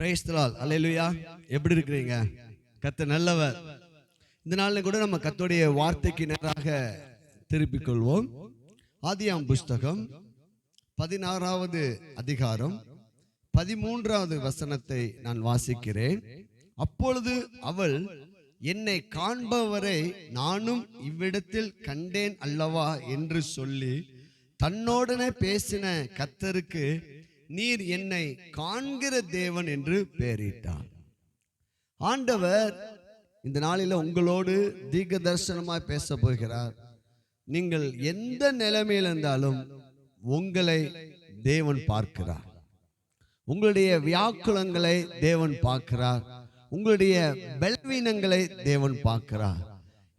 Price the lord. அல்லேலூயா. எப்படி இருக்கிறீங்க? கர்த்தர் நல்லவர். இந்த நாளில் கூட நம்ம கர்த்தருடைய வார்த்தைக்கு நேராக திருப்பிக் கொள்வோம். ஆதியாம் புஸ்தகம் 16வது அதிகாரம் 13வது வசனத்தை நான் வாசிக்கிறேன். அப்பொழுது அவள், என்னை காண்பவரை நானும் இவ்விடத்தில் கண்டேன் அல்லவா என்று சொல்லி தன்னோடனே பேசின கர்த்தருக்கு நீர் என்னை காண்கிற தேவன் என்று பெயரிட்டார். ஆண்டவர் இந்த நாளில உங்களோடு தீர்க்க தரிசனமாய் பேச போகிறார். நீங்கள் எந்த நிலைமையில் இருந்தாலும் உங்களை தேவன் பார்க்கிறார். உங்களுடைய வியாக்குலங்களை தேவன் பார்க்கிறார். உங்களுடைய பலவீனங்களை தேவன் பார்க்கிறார்.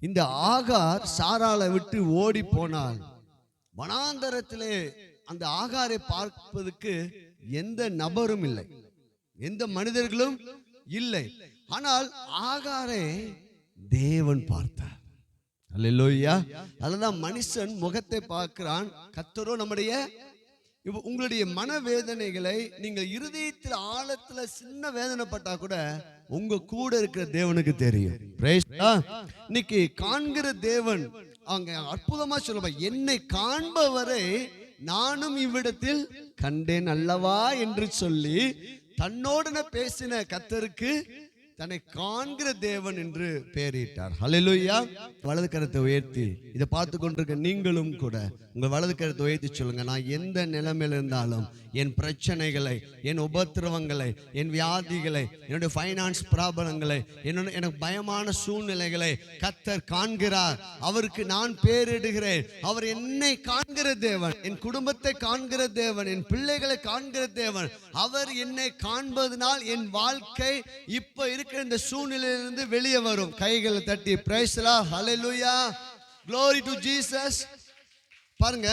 இந்த ஆகார் சாராளை விட்டு ஓடி போனால் வனாந்தரத்திலே அந்த ஆகாரை பார்ப்பதற்கு எந்த நபரும் இல்லை, எந்த மனிதர்களும் இல்லை. ஆனால் ஆகாரை தேவன் பார்த்தார். அல்லேலூயா. அதுதான் மனுஷன் முகத்தை பார்க்கிறான், கர்த்தரோ நம்முடைய உங்களுடைய மனவேதனைகளை நீங்கள் இருதயத்தில் ஆழத்துல சின்ன வேதனைப்பட்டா கூட உங்க கூட இருக்கிற தேவனுக்கு தெரியும். இன்னைக்கு காண்கிற தேவன் அங்க அற்புதமா சொல்லுவா, என்னை காண்பவரை நானும் இவ்விடத்தில் கண்டேன் அல்லவா என்று சொல்லி தன்னோடு பேசின கர்த்தருக்கு தன்னை காண்கிற தேவன் என்று பெயரிட்டார். ஹல்லேலூயா. வலது கரத்தை உயர்த்தி இதை பார்த்து கொண்டிருக்க நீங்களும் கூட உங்க வலது கரத்தை உயர்த்தி சொல்லுங்க, நான் எந்த நிலைமையில் இருந்தாலும் என் பிரச்சனைகளை, என் உபத்திரவங்களை, என் வியாதிகளை, என்னுடைய ஃபைனான்ஸ் ப்ராப்ளங்களை, எனக்கு பயமான சூழ்நிலைகளை கர்த்தர் காண்கிறார். அவருக்கு நான் பேரிடுகிறேன். அவர் என்னை காண்கிற தேவன், என் குடும்பத்தை காண்கிற தேவன், என் பிள்ளைகளை காண்கிற தேவன். அவர் என்னை காண்பதனால் என் வாழ்க்கை இப்ப இருக்கிற இந்த சூழ்நிலையிலிருந்து வெளியே வரும். கைகளை தட்டி price the Lord. Hallelujah. Glory to Jesus. பாருங்க,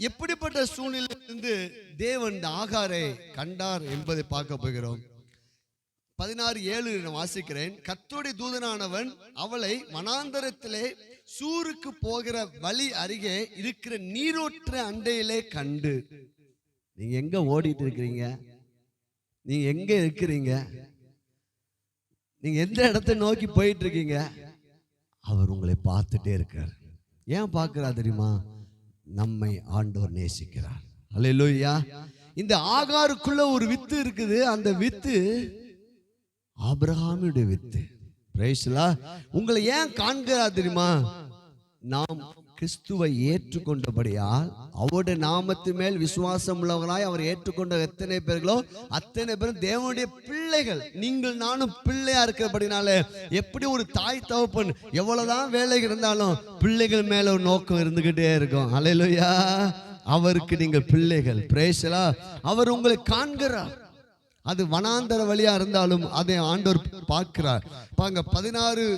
எப்படிப்பட்ட சூழ்நிலையிலிருந்து தேவன் இந்த ஆகாரை கண்டார் என்பதை பார்க்க போகிறோம். 16:7 வாசிக்கிறேன். கர்த்தருடைய தூதனானவன் அவளை வனாந்தரத்திலே சூருக்கு போகிற வழி அருகே இருக்கிற நீரோற்ற அண்டையிலே கண்டு. நீங்க எங்க ஓடிட்டு இருக்கிறீங்க? நீங்க எங்க இருக்கிறீங்க? நீங்க எந்த இடத்தை நோக்கி போயிட்டு இருக்கீங்க? அவர் உங்களை பார்த்துட்டே இருக்கார். ஏன் பார்க்கிறார் தெரியுமா? நம்மை ஆண்டவர் நேசிக்கிறார். அல்லேலூயா. இந்த ஆகாருக்குள்ள ஒரு வித்து இருக்குது. அந்த வித்து ஆபிரகாமுடைய வித்து. Price the Lord. உங்களை ஏன் காண்கிறார் தெரியுமா? நாம் கிறிஸ்துவை ஏற்றுக்கொண்டபடியால் அவருடைய நாமத்து மேல் விசுவாசம் உள்ளவர்களாய் அவர் ஏற்றுக்கொண்ட எத்தனை பேர்களோ அத்தனை பேரும் தேவனுடைய பிள்ளைகள். நீங்கள் நானும் பிள்ளையா இருக்கிறபடினால எப்படி ஒரு தாய் தகப்பன் எவ்வளவுதான் வேலைகள் இருந்தாலும் பிள்ளைகள் மேல ஒரு நோக்கம் இருந்துகிட்டே இருக்கும். அல்லேலூயா. அவருக்கு நீங்கள் பிள்ளைகள். Price the Lord. அவர் உங்களை காண்கிறார். அது வனாந்தர வழியா இருந்தாலும் அதை ஆண்டவர் பார்க்கிறார். பாருங்க, 16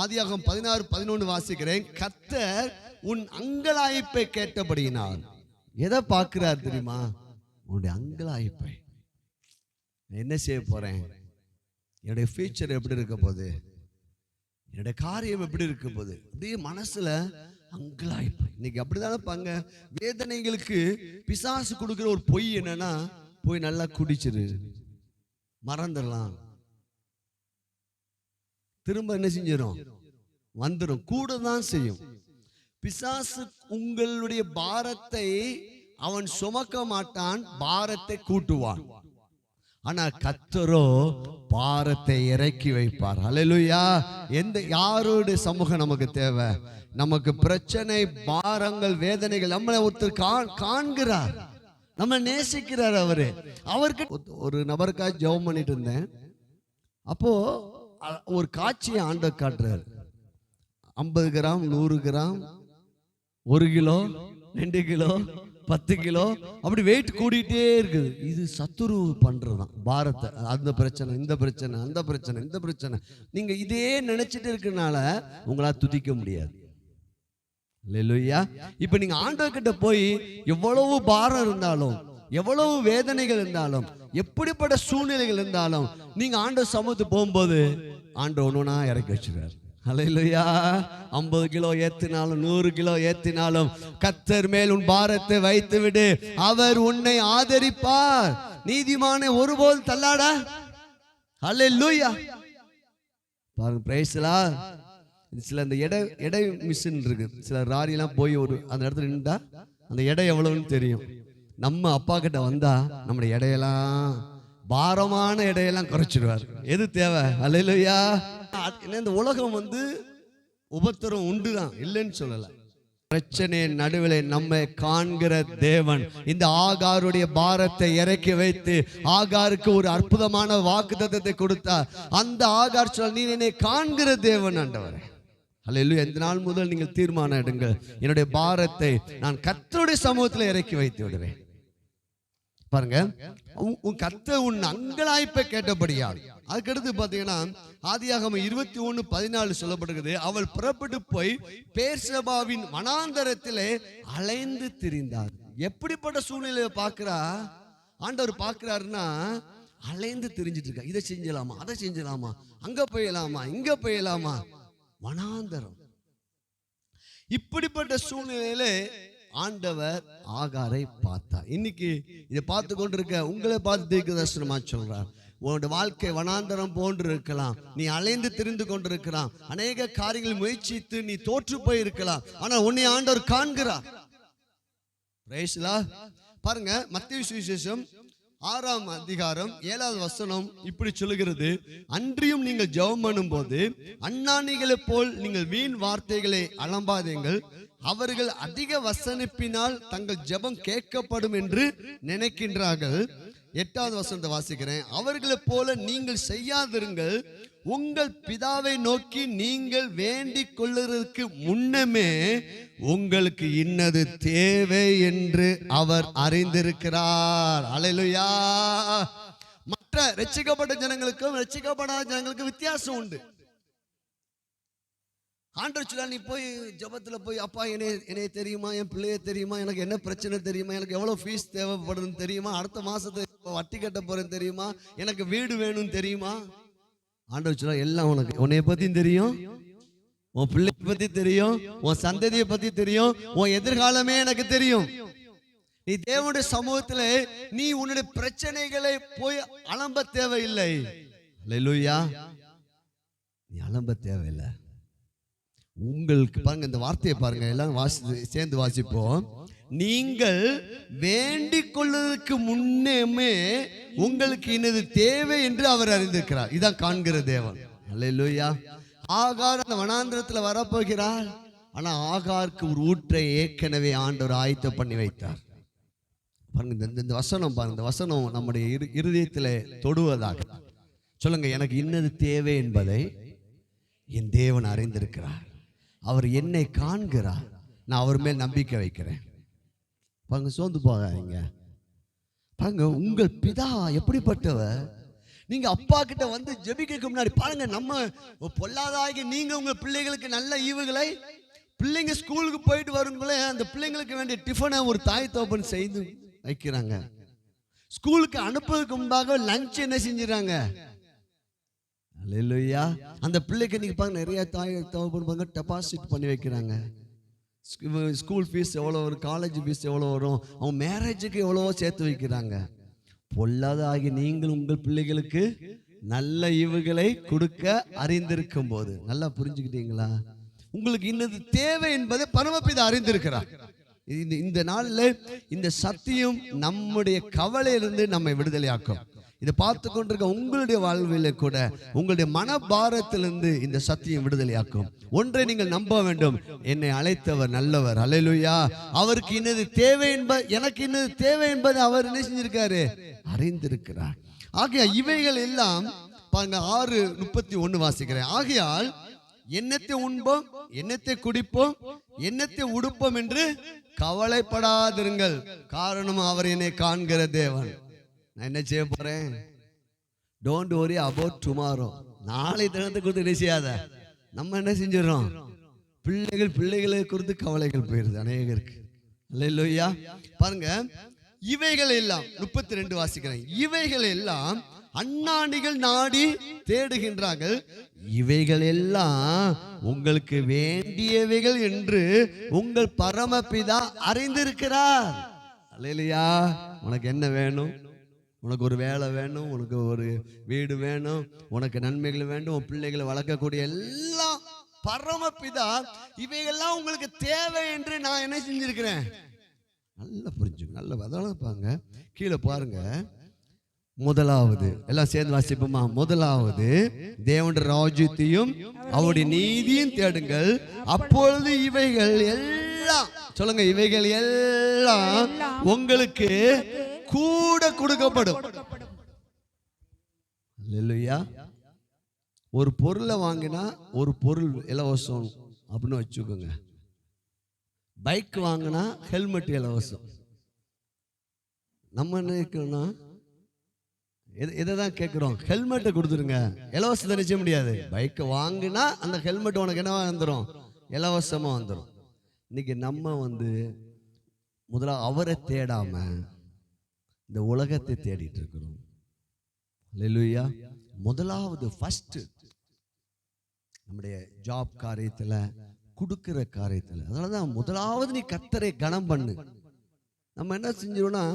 ஆதியாகமம் 16:11 வாசிக்கிறேன். கர்த்தர் உன் அங்கலாய்ப்பை கேட்டபடியினால் எதை பார்க்கிறார் தெரியுமா? உன்னுடைய அங்கலாய்ப்பை. என்ன செய்ய போறேன்? என்னுடைய ஃபியூச்சர் எப்படி இருக்க போகுது? என்னுடைய காரியம் எப்படி இருக்க போகுது? அப்படியே மனசுல அங்கலாய்ப்பு. இன்னைக்கு அப்படிதானே பாங்க. வேதனைகளுக்கு பிசாசு கொடுக்கிற ஒரு பொய் என்னன்னா, போய் நல்லா குடிச்சிரு, மறந்துடலாம், திரும்ப என்ன செஞ்சிடும்? வந்துடும். கூட தான் செய்யும். பிசாசு உங்களுடைய பாரத்தை அவன் சுமக்க மாட்டான், பாரத்தை கூட்டுவான். ஆனா கர்த்தரோ பாரத்தை இறக்கி வைப்பார். அல்லேலூயா. யாருடைய சமூகம் நமக்கு தேவை? நமக்கு பிரச்சனை, பாரங்கள், வேதனைகள் நம்மளை ஒருத்தர் காண்கிறார், நம்ம நேசிக்கிறார். அவருக்கு ஒரு நபருக்காக ஜெபம் பண்ணிட்டு இருந்தேன். அப்போ ஒரு காட்சியை ஆண்டவர் காட்டுறாரு. 50 gram, 100 gram, 1 kilo, 2 kilo, 10 kilo, அப்படி வெயிட் கூடிட்டே இருக்குது. இது சத்துரு பண்றதுதான் பாரத்தை. அந்த பிரச்சனை, இந்த பிரச்சனை, அந்த பிரச்சனை, இந்த பிரச்சனை. நீங்க இதே நினைச்சிட்டு இருக்கனால உங்களால துதிக்க முடியாது. அல்லேலூயா. இப்ப நீங்க ஆண்டவர் கிட்ட போய் எவ்வளவு பாரம் இருந்தாலும், எவ்வளவு வேதனைகள் இருந்தாலும், எப்படிப்பட்ட சூழ்நிலைகள் இருந்தாலும், நீங்க ஆண்டவர் சமூகத்துக்கு போகும்போது ஆண்டவர் ஒன்னொன்னா இறக்கி வச்சுருவார். அல்லேலூயா. 50 கிலோ ஏத்தினாலும் 100 கிலோ ஏத்தினாலும் கர்த்தர் மேல் உன் பாரத்தை வைத்து விடு, அவர் உன்னை ஆதரிப்பார். நீதிமானை ஒருபோது தள்ளாட ஹல்லேலூயா. பாருங்க, பிரைஸ்லா. சில அந்த எடை மிஷின் இருக்கு. சில ராரியெல்லாம் போய் அந்த இடத்துல நின்றா அந்த எடை எவ்வளவுன்னு தெரியும். நம்ம அப்பா கிட்ட வந்தா நம்முடைய எடையெல்லாம், பாரமான எடையெல்லாம் குறைச்சிடுவார். எது தேவை? ஹல்லேலூயா. இந்த உலகம் உபத்திரம் உண்டுதான், இல்லைன்னு சொல்லல. பிரச்சனை நடுவில் நம்மை காண்கிற தேவன் இந்த ஆகாருடைய பாரத்தை இறக்கி வைத்து ஆகாருக்கு ஒரு அற்புதமான வாக்குத்தத்தத்தை கொடுத்தார். அந்த ஆகார் சொல்ல, நீ என்னை காண்கிற தேவன் ஆண்டவரே. அல்லேலூயா. இந்த நாள் முதல் நீங்கள் தீர்மானம் எடுங்கள், என்னுடைய பாரத்தை நான் கர்த்தருடைய சமூகத்தில் இறக்கி வைத்து விடுவேன். பாருங்க, உன் கர்த்தர் உன் அங்கலாய்ப்பை கேட்டபடியால். அதுக்கடுத்து பாத்தீங்கன்னா ஆதியாகமம் 21:14 சொல்லப்படுகிறது, அவள் புறப்பட்டு போய் பேர்சபாவின் வனாந்தரத்திலே அலைந்து திரிந்தார். எப்படிப்பட்ட சூழ்நிலையை பார்க்கிறா ஆண்டவர் பார்க்கிறாருன்னா, அலைந்து திரிஞ்சிட்டு இருக்கா. இதை செஞ்சலாமா, அதை செஞ்சலாமா, அங்க போயலாமா, இங்க போயலாமா, வனாந்தரம். இப்படிப்பட்ட சூழ்நிலையில ஆண்டவர் ஆகாரை பார்த்தார். இன்னைக்கு இதை பார்த்து கொண்டிருக்க உங்களை பார்த்து தீர்க்கதரிசனமா சொல்றார், உன்னோட வாழ்க்கை வனாந்தரம் போன்று இருக்கலாம். நீ அலைந்து திரிந்து கொண்டிருக்கலாம். அநேக காரியங்களை முயற்சித்து நீ தோற்று போய் இருக்கலாம். ஆனா உன்னை ஆண்டவர் காண்கிறார். பாருங்க, மத்தேயு சுவிசேஷம் 6ஆம் அதிகாரம் 7வது வசனம் இப்படி சொல்லுகிறது, அன்றியும் நீங்கள் ஜெபம் பண்ணும் போது அஞ்ஞானிகளை போல் நீங்கள் வீண் வார்த்தைகளை அலம்பாதீங்கள். அவர்கள் அதிக வசனிப்பினால் தங்கள் ஜெபம் கேட்கப்படும் என்று நினைக்கின்றார்கள். 8வது வசனத்தை வாசிக்கிறேன். அவர்களை போல நீங்கள் செய்யாதிருங்கள். உங்கள் பிதாவை நோக்கி நீங்கள் வேண்டிக் கொள்ளுவதற்கு முன்னமே உங்களுக்கு இன்னது தேவை என்று அவர் அறிந்திருக்கிறார். அல்லேலூயா. மற்ற ரட்சிக்கப்பட்ட ஜனங்களுக்கும் ரட்சிக்கப்படாத ஜனங்களுக்கும் வித்தியாசம் உண்டு. ஆண்டவர் சொல்ல, நீ போய் ஜபத்துல போய், அப்பா என்னைய தெரியுமா, என் பிள்ளைய தெரியுமா, எனக்கு என்ன பிரச்சனை தெரியுமா, எனக்கு எவ்வளவு ஃபீஸ் தேவைப்படுதுன்னு தெரியுமா, அடுத்த மாசத்துக்கு வட்டி கட்ட போறேன்னு தெரியுமா, எனக்கு வீடு வேணும்னு தெரியுமா. ஆண்டவர் சொல்ல, எல்லாம் உனக்கு, உன்னைய பத்தியும் தெரியும், உன் பிள்ளை பத்தி தெரியும், உன் சந்ததியை பத்தி தெரியும், உன் எதிர்காலமே எனக்கு தெரியும். நீ தேவனுடைய சமூகத்துல நீ உன்னுடைய பிரச்சனைகளை போய் அலம்ப தேவையில்லை. அல்லேலூயா. நீ அலம்ப தேவையில்லை. உங்களுக்கு பாருங்க, இந்த வார்த்தையை பாருங்க, எல்லாம் சேர்ந்து வாசிப்போம். நீங்கள் வேண்டிக் கொள்வதற்கு முன்னே உங்களுக்கு இன்னது தேவை என்று அவர் அறிந்திருக்கிறார். இதான் காண்கிற தேவன். அல்லேலூயா. ஆகார் அந்த வனாந்திரத்தில் வரப்போகிறார். ஆனா ஆகாருக்கு ஒரு ஊற்றை ஏற்கனவே ஆண்டவர் ஆயத்தம் பண்ணி வைத்தார். பாருங்க, இந்த வசனம் பாருங்க, இந்த வசனம் நம்முடைய இருதயத்தில் தொடுவதாக. சொல்லுங்க, எனக்கு இன்னது தேவை என்பதை என் தேவன் அறிந்திருக்கிறார். அவர் என்னை காண்கிறார். நான் அவர் மேல் நம்பிக்கை வைக்கிறேன். பாருங்க, சோர்ந்து போகாதீங்க. பாருங்க, உங்கள் பிதா எப்படிப்பட்டவர். நீங்க அப்பா கிட்ட ஜெபிக்க முன்னாடி பாருங்க, நம்ம பொல்லாதாகி நீங்க உங்க பிள்ளைகளுக்கு நல்ல ஈவுகளை, பிள்ளைங்க ஸ்கூலுக்கு போயிட்டு வருங்களே அந்த பிள்ளைங்களுக்கு வேண்டிய டிஃபனை ஒரு தாய் தகப்பன் செய்து வைக்கிறாங்க. ஸ்கூலுக்கு அனுப்புறதுக்கு முன்பாக லஞ்ச் என்ன செஞ்சுறாங்க. அல்லேலூயா. அந்த பிள்ளைக்கு நீங்க பாருங்க, நிறைய தாய் தகப்பன் டெபாசிட் பண்ணி வைக்கிறாங்க. ஸ்கூல் ஃபீஸ் எவ்வளோ வரும், காலேஜ் ஃபீஸ் எவ்வளோ வரும், அவங்க மேரேஜுக்கு எவ்வளவோ சேர்த்து வைக்கிறாங்க. பொல்லாத ஆகி நீங்கள் உங்கள் பிள்ளைகளுக்கு நல்ல ஈவுகளை கொடுக்க அறிந்திருக்கும் போது, நல்லா புரிஞ்சுக்கிட்டீங்களா, உங்களுக்கு இன்னது தேவை என்பதை பரமபிதா அறிந்திருக்கிறார். இந்த நாளில் இந்த சத்தியம் நம்முடைய கவலையிலிருந்து நம்மை விடுதலையாக்கும். இதை பார்த்து கொண்டிருக்க உங்களுடைய வாழ்வில் கூட உங்களுடைய மனபாரத்திலிருந்து இந்த சத்தியம் விடுதலையாக்கும். ஒன்றை நீங்கள் நம்ப வேண்டும், என்னை அழைத்தவர் நல்லவர். அல்லேலூயா. அவருக்கு இன்னது தேவை என்பது, எனக்கு இன்னது தேவை என்பது அவர் என்ன செஞ்சிருக்காரு, அறிந்திருக்கிறார். ஆகையா இவைகள் எல்லாம் பாருங்க, 6:31 வாசிக்கிறேன். ஆகையால் என்னத்தை உண்போம், என்னத்தை குடிப்போம், என்னத்தை உடுப்போம் என்று கவலைப்படாதிருங்கள். காரணம் அவர் என்னை காண்கிற தேவன். நான் என்ன செய்ய போறேன், டோன்ட் வரி அபவுட் டுமாரோ. நாளை தினத்தை குறித்து என்ன செய்யாத. நம்ம என்ன செஞ்சிடறோம், பிள்ளைகளை குறித்து கவலைகள் போயிருது அநேகருக்கு. அல்லேலூயா. பாருங்க, இவைகள் எல்லாம் 32 வாசிக்கிறேன். இவைகள் எல்லாம் அஞ்ஞானிகள் நாடி தேடுகின்றார்கள். இவைகள் எல்லாம் உங்களுக்கு வேண்டியவைகள் என்று உங்கள் பரமபிதா அறிந்திருக்கிறார். அல்லேலூயா. உனக்கு என்ன வேணும், உனக்கு ஒரு வேலை வேணும், உனக்கு ஒரு வீடு வேணும், உனக்கு நன்மைகள் வேண்டும், உன் பிள்ளைகளை வளர்க்கக்கூடிய எல்லாம் பரமபிதா இவைகள்லாம் உங்களுக்கு தேவை என்று நான் என்ன செஞ்சிருக்கிறேன். நல்லா புரிஞ்சுங்க, நல்ல அதனால பாருங்க, கீழே பாருங்க. முதலாவது எல்லாம் சேர்ந்து வாசிப்போமா? முதலாவது தேவனுடைய ராஜ்யத்தையும் அவருடைய நீதியும் தேடுங்கள், அப்பொழுது இவைகள் எல்லாம், சொல்லுங்க, இவைகள் எல்லாம் உங்களுக்கு கூட கொடுக்கப்படும். அல்லேலூயா. ஒரு பொருளை வாங்கினா ஒரு பொருள் இலவசம் அப்படின்னு வச்சுக்கோங்க. பைக் வாங்கினா ஹெல்மெட் இலவசம். நம்ம நினைக்கணும்னா இதை தான் கேட்குறோம், ஹெல்மெட்டை கொடுத்துருங்க, இலவசத்தை நிச்சய முடியாது. பைக்கை வாங்கினா அந்த ஹெல்மெட் உனக்கு என்னவா வந்துடும்? இலவசமாக வந்துடும். இன்னைக்கு நம்ம முதல்ல அவரை தேடாம இந்த உலகத்தை தேடிட்டு இருக்கிறோம். அல்லேலூயா. முதலாவது ஃபர்ஸ்ட் நம்முடைய ஜாப் காரியத்தில், கொடுக்கிற காரியத்தில், அதனாலதான் முதலாவது நீ கர்த்தரை கனம் பண்ணு. நம்ம என்ன செஞ்சோம்னா,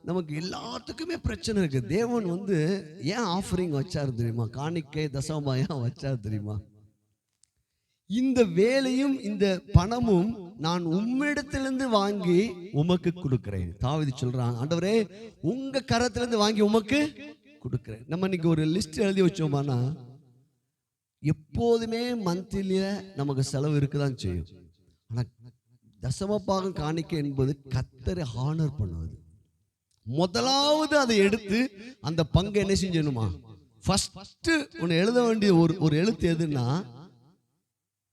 நமக்கு எல்லாத்துக்குமே பிரச்சனை இருக்கு. தேவன் ஏன் ஆஃபரிங் வச்சாரு தெரியுமா? காணிக்கை தசமபாகம் ஏன் வச்சாரு தெரியுமா? இந்த வேலையும் இந்த பணமும் நான் உம்மிடத்திலிருந்து வாங்கி உமக்கு கொடுக்கிறேன். தாவீது சொல்றான், ஆண்டவரே உங்க கரத்திலிருந்து வாங்கி உமக்கு கொடுக்கிறேன். நம்ம இன்னைக்கு ஒரு லிஸ்ட் எழுதி வச்சோமானா எப்போதுமே மந்த்லியில நமக்கு செலவு இருக்குதான் செய்யும். ஆனா தசமபாகம் காணிக்கை என்பது கர்த்தரை ஹானர் பண்ணுவது. முதலாவது அதை எடுத்து அந்த பங்கு என்ன செஞ்சணுமா? ஃபர்ஸ்ட் உன்னை எழுத வேண்டிய ஒரு எழுத்து எதுன்னா,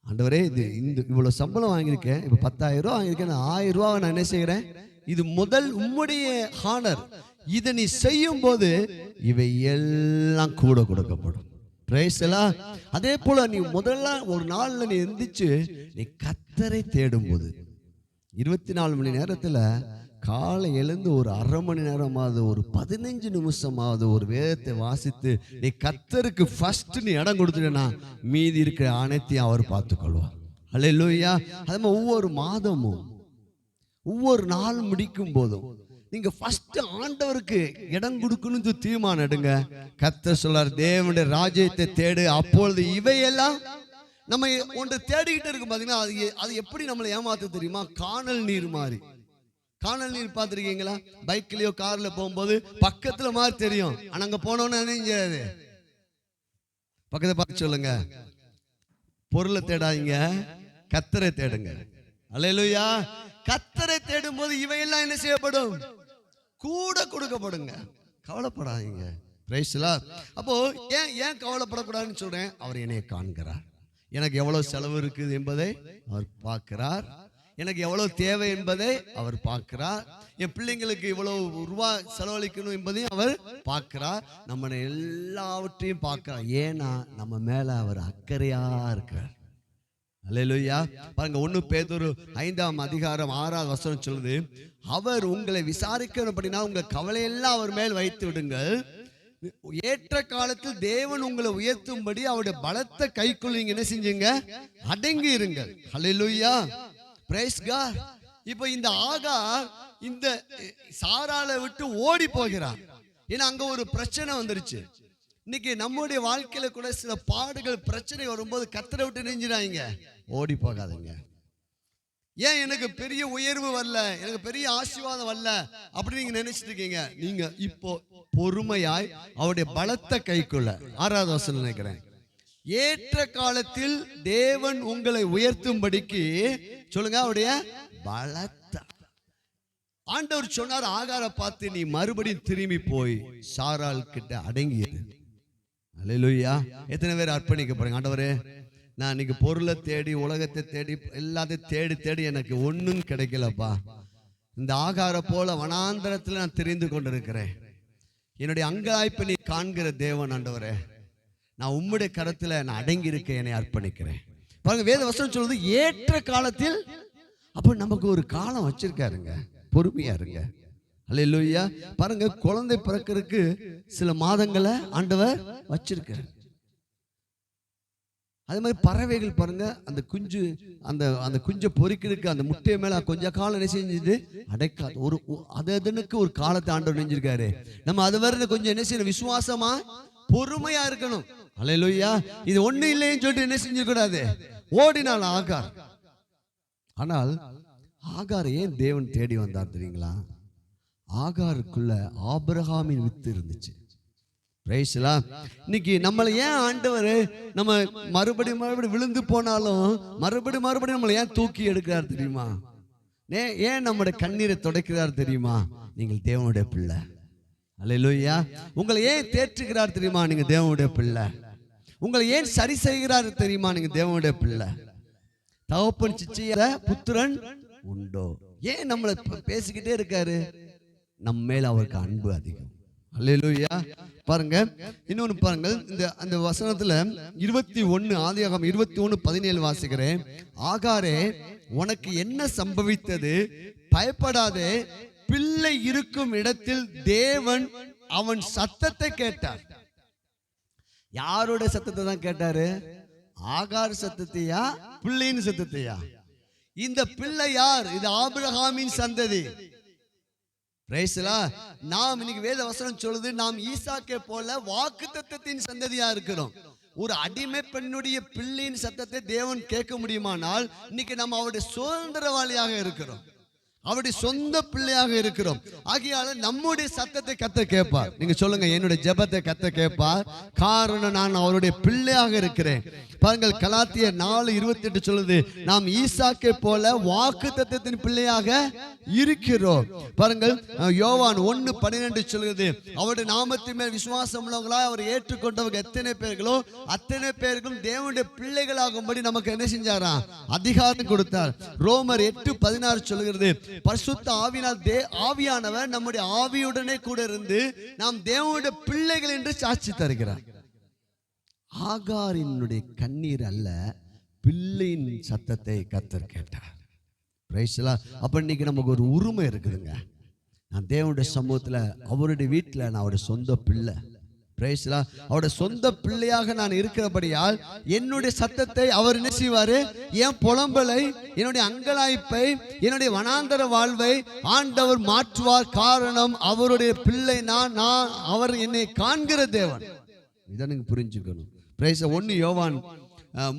ஆண்டவரே இது இவ்வளவு சம்பளம் வாங்கியிருக்கேன், இப்ப 10,000 ரூபா வாங்கியிருக்கேன், 1000 ரூபாவை நான் என்ன செய்கிறேன், இது முதல் உம்முடைய ஹானர். இதை நீ செய்யும் போது இவை எல்லாம் கூட கொடுக்கப்படும். அதே போல நீ முதல்ல ஒரு நாள்ல நீ எந்திரிச்சு நீ கர்த்தரை தேடும் போது 24 மணி நேரத்துல காலை எழுந்து ஒரு அரை மணி நேரமாவது, ஒரு 15 நிமிஷமாவது ஒரு வேதத்தை வாசித்து நீ கர்த்தருக்கு ஃபர்ஸ்ட் நீ இடம் கொடுத்துட்டேன்னா மீதி இருக்கிற அனைத்தையும் அவர் பார்த்துக்கொள்வார். அல்லேலூயா. அதே மாதிரி ஒவ்வொரு மாதமும் ஒவ்வொரு நாள் முடிக்கும் போதும் நீங்க ஃபர்ஸ்ட் ஆண்டவருக்கு இடம் கொடுக்கணும்னு தீர்மானம் எடுங்க. கர்த்தர் சொல்றார், தேவனுடைய ராஜ்யத்தை தேடு, அப்பொழுது இவையெல்லாம் நம்ம ஒன்று தேடிக்கிட்டு இருக்கும். பாத்தீங்கன்னா அது எப்படி நம்மளை ஏமாத்த தெரியுமா? காணல் நீர் மாதிரி. காணல் நீர் பார்த்துருக்கீங்களா? பைக்லயோ கார்ல போகும்போது பக்கத்துல மாதிரி தெரியும், ஆனா அங்க போனோன்னு பக்கத்தை பார்த்து சொல்லுங்க, பொருளை தேடாதீங்க, கர்த்தரை தேடுங்க. அல்லேலூயா. கர்த்தரை தேடும் போது இவையெல்லாம் என்ன செய்யப்படும்? கூட கொடுக்கப்படுங்க. கவலைப்படாதீங்க. Price the Lord. அப்போ ஏன் கவலைப்படக்கூடாதுன்னு சொல்றேன்? அவர் என்னைய காண்கிறார். எனக்கு எவ்வளவு செலவு இருக்குது என்பதை அவர் பார்க்கிறார். எனக்கு எவ்வளவு தேவை என்பதை அவர் பார்க்கிறார். என் பிள்ளைங்களுக்கு இவ்வளவு ரூபா செலவழிக்கணும் என்பதையும் அவர் பார்க்கிறார். நம்ம எல்லாவற்றையும் பார்க்கிறார். ஏன்னா நம்ம மேல அவர் அக்கறையா இருக்கிறார். அல்லேலூயா. பாருங்க, 1 பேதுரு 5ஆம் அதிகாரம் 6ஆவது வசனம் சொல்லுது, அவர் உங்களை விசாரிக்கணும் அப்படின்னா உங்க கவலையெல்லாம் அவர் மேல் வைத்து விடுங்கள், ஏற்ற காலத்தில் தேவன் உங்களை உயர்த்தும்படி அவருடைய பலத்த கைக்குள் நீங்க என்ன செஞ்சீங்க? அடங்கி இருங்கள். அல்லேலூயா. Praise God. இப்போ இந்த ஆகார் இந்த சாராளை விட்டு ஓடி போகிறார். ஏன்னா அங்க ஒரு பிரச்சனை வந்துருச்சு. இன்னைக்கு நம்முடைய வாழ்க்கையில கூட சில பாடுகள் பிரச்சனை வரும்போது கர்த்தரை விட்டு நெஞ்சிடாதீங்க, ஓடி போகாதீங்க. ஏன் எனக்கு பெரிய உயர்வு வரல, எனக்கு பெரிய ஆசீர்வாதம் வரல அப்படி நீங்க நினைச்சிட்டு இருக்கீங்க. நீங்க இப்போ பொறுமையாய் அவருடைய பலத்த கைக்குள்ள, 6ஆவது வசனம் நினைக்கிறேன், ஏற்ற காலத்தில் தேவன் உங்களை உயர்த்தும்படிக்கு சொல்லுங்க, அவருடைய பலத்த. ஆண்டவர் சொன்னார் ஆகாரை பார்த்து, நீ மறுபடியும் திரும்பி போய் சாராள் கிட்ட அடங்கியது. அல்லேலூயா. எத்தனை பேர் அர்ப்பணிக்க போறீங்க? ஆண்டவரே, நான் இன்னைக்கு பொருளை தேடி உலகத்தை தேடி எல்லாத்தையும் தேடி தேடி எனக்கு ஒன்றும் கிடைக்கலப்பா. இந்த ஆகார போல வனாந்தரத்தில் நான் தெரிந்து கொண்டிருக்கிறேன். என்னுடைய அங்காய்ப்பை நீ காண்கிற தேவன் ஆண்டவரே, நான் உம்முடைய கரத்துல நான் அடங்கி இருக்க என்னை அர்ப்பணிக்கிறேன். பாருங்க, வேத வசனம் சொல்றது ஏற்ற காலத்தில். அப்ப நமக்கு ஒரு காலம் வச்சிருக்காருங்க, பொறுமையா இருங்க. அல்லேலூயா. பாருங்க, குழந்தை பிறக்கிறதுக்கு சில மாதங்களை ஆண்டவர் வச்சிருக்காரு. அதே மாதிரி பறவைகள் பாருங்க, அந்த குஞ்சு அந்த குஞ்சை பொறிக்கிறதுக்கு அந்த முட்டையை மேல கொஞ்ச காலம் என்ன செஞ்சது அடைக்காது. அதனுக்கு ஒரு காலத்தை ஆண்டவர் நினைஞ்சிருக்காரு. நம்ம அது வரை கொஞ்சம் என்ன செய்யணும், விசுவாசமா பொறுமையா இருக்கணும். அல்லேலூயா. இது ஒண்ணு இல்லைன்னு சொல்லிட்டு என்ன செஞ்சிடக்கூடாது, ஓடினாள் ஆகார். ஆனால் ஆகார் ஏன் தேவன் தேடி வந்தார் தெரியுங்களா? ஆகாருக்குள்ள ஆபிரகாமின் வித்து இருந்துச்சு. இன்னைக்கு நம்மளை ஏன் ஆண்டவர் நம்ம மறுபடியும் விழுந்து போனாலும் மறுபடியும் நம்மளை ஏன் தூக்கி எடுக்கிறார் தெரியுமா? ஏன் நம்முடைய கண்ணீரை துடைக்கிறார் தெரியுமா? நீங்கள் தேவனுடைய பிள்ளை. அல்லேலூயா. உங்களை ஏன் தேற்றுகிறார் தெரியுமா? நீங்க தேவனுடைய பிள்ளை. உங்களை ஏன் சரி செய்கிறார் தெரியுமா? நீங்க தேவனுடைய பிள்ளை. தகப்பன் சிச்சையர புத்திரன் உண்டோ. ஏன் நம்மளை பேசிக்கிட்டே இருக்காரு? நம்ம மேல அவருக்கு அன்பு அதிகம். அல்லேலூயா. பாருங்க, இன்னொன்னு பாருங்க, அந்த வசனத்துல 21 ஆதியாகமம் 21:17 வாசிக்கிறேன். ஆகாரே, உனக்கு என்ன சம்பவித்தது? பயப்படாதே, பிள்ளை இருக்கும் இடத்தில் தேவன் அவன் சத்தத்தை கேட்டார். யாரோட சத்தத்தை தான் கேட்டாரு? ஆகார் சத்தத்தையா, பிள்ளையின் சத்தத்தையா? இந்த பிள்ளை யார்? இது ஆபிரகாமின் சந்ததி. நாம் இன்னைக்கு வேத வசனம் சொல்லுது, நாம் ஈசாக்கை போல வாக்குத்தத்தத்தின் சந்ததியா இருக்கிறோம். ஒரு அடிமை பெண்ணுடைய பிள்ளையின் சத்தத்தை தேவன் கேட்க முடியுமானால் இன்னைக்கு நம்ம அவருடைய சுதந்திரவாளியாக இருக்கிறோம், அவருடைய சொந்த பிள்ளையாக இருக்கிறோம். ஆகையால நம்முடைய சத்தத்தை கர்த்தர் கேட்பார். நீங்க சொல்லுங்க, என்னுடைய ஜெபத்தை கர்த்தர் கேட்பார். காரணம், நான் அவருடைய பிள்ளையாக இருக்கிறேன். பாருங்கள், கலாத்தியர் 4:28 சொல்லுது, நாம் ஈசாக்கை போல வாக்குத்தத்தத்தின் பிள்ளையாக இருக்கிறோம். பாருங்கள், யோவான் 1:12 சொல்லுது, அவருடைய நாமத்தின் மேல் விசுவாசம் உள்ளவங்களா அவர் ஏற்றுக்கொண்டவங்க எத்தனை பேர்களோ அத்தனை பேருக்கும் தேவனுடைய பிள்ளைகளாகும்படி நமக்கு என்ன செஞ்சாராம்? அதிகாரம் கொடுத்தார். ரோமர் 8:16 சொல்லுகிறது, பரிசுத்த ஆவியானவர் நம்முடைய ஆவியுடனே கூட இருந்து நாம் தேவனுடைய பிள்ளைகள் என்று சாட்சி தருகிறார். ஆகாரினுடைய கண்ணீர் அல்ல, பிள்ளையின் சத்தத்தை கர்த்தர் கேட்டார். அப்ப இன்னைக்கு நமக்கு ஒரு உரிமை இருக்குதுங்க. நான் தேவனுடைய சமூகத்துல, அவருடைய வீட்டுல நான் அவருடைய சொந்த பிள்ளை. அவருடைய சொந்த பிள்ளையாக நான் இருக்கிறபடியால் என்னுடைய சத்தத்தை அவர் என்ன செய்வாரு? என் புலம்பலை, என்னுடைய அங்கலாய்ப்பை, என்னுடைய வனாந்தர வாழ்வை ஆண்டவர் மாற்றுவார். காரணம், அவருடைய பிள்ளை நான் அவர் என்னை காண்கிற தேவன். இதை நீங்க புரிஞ்சுக்கணும். 1 யோவான்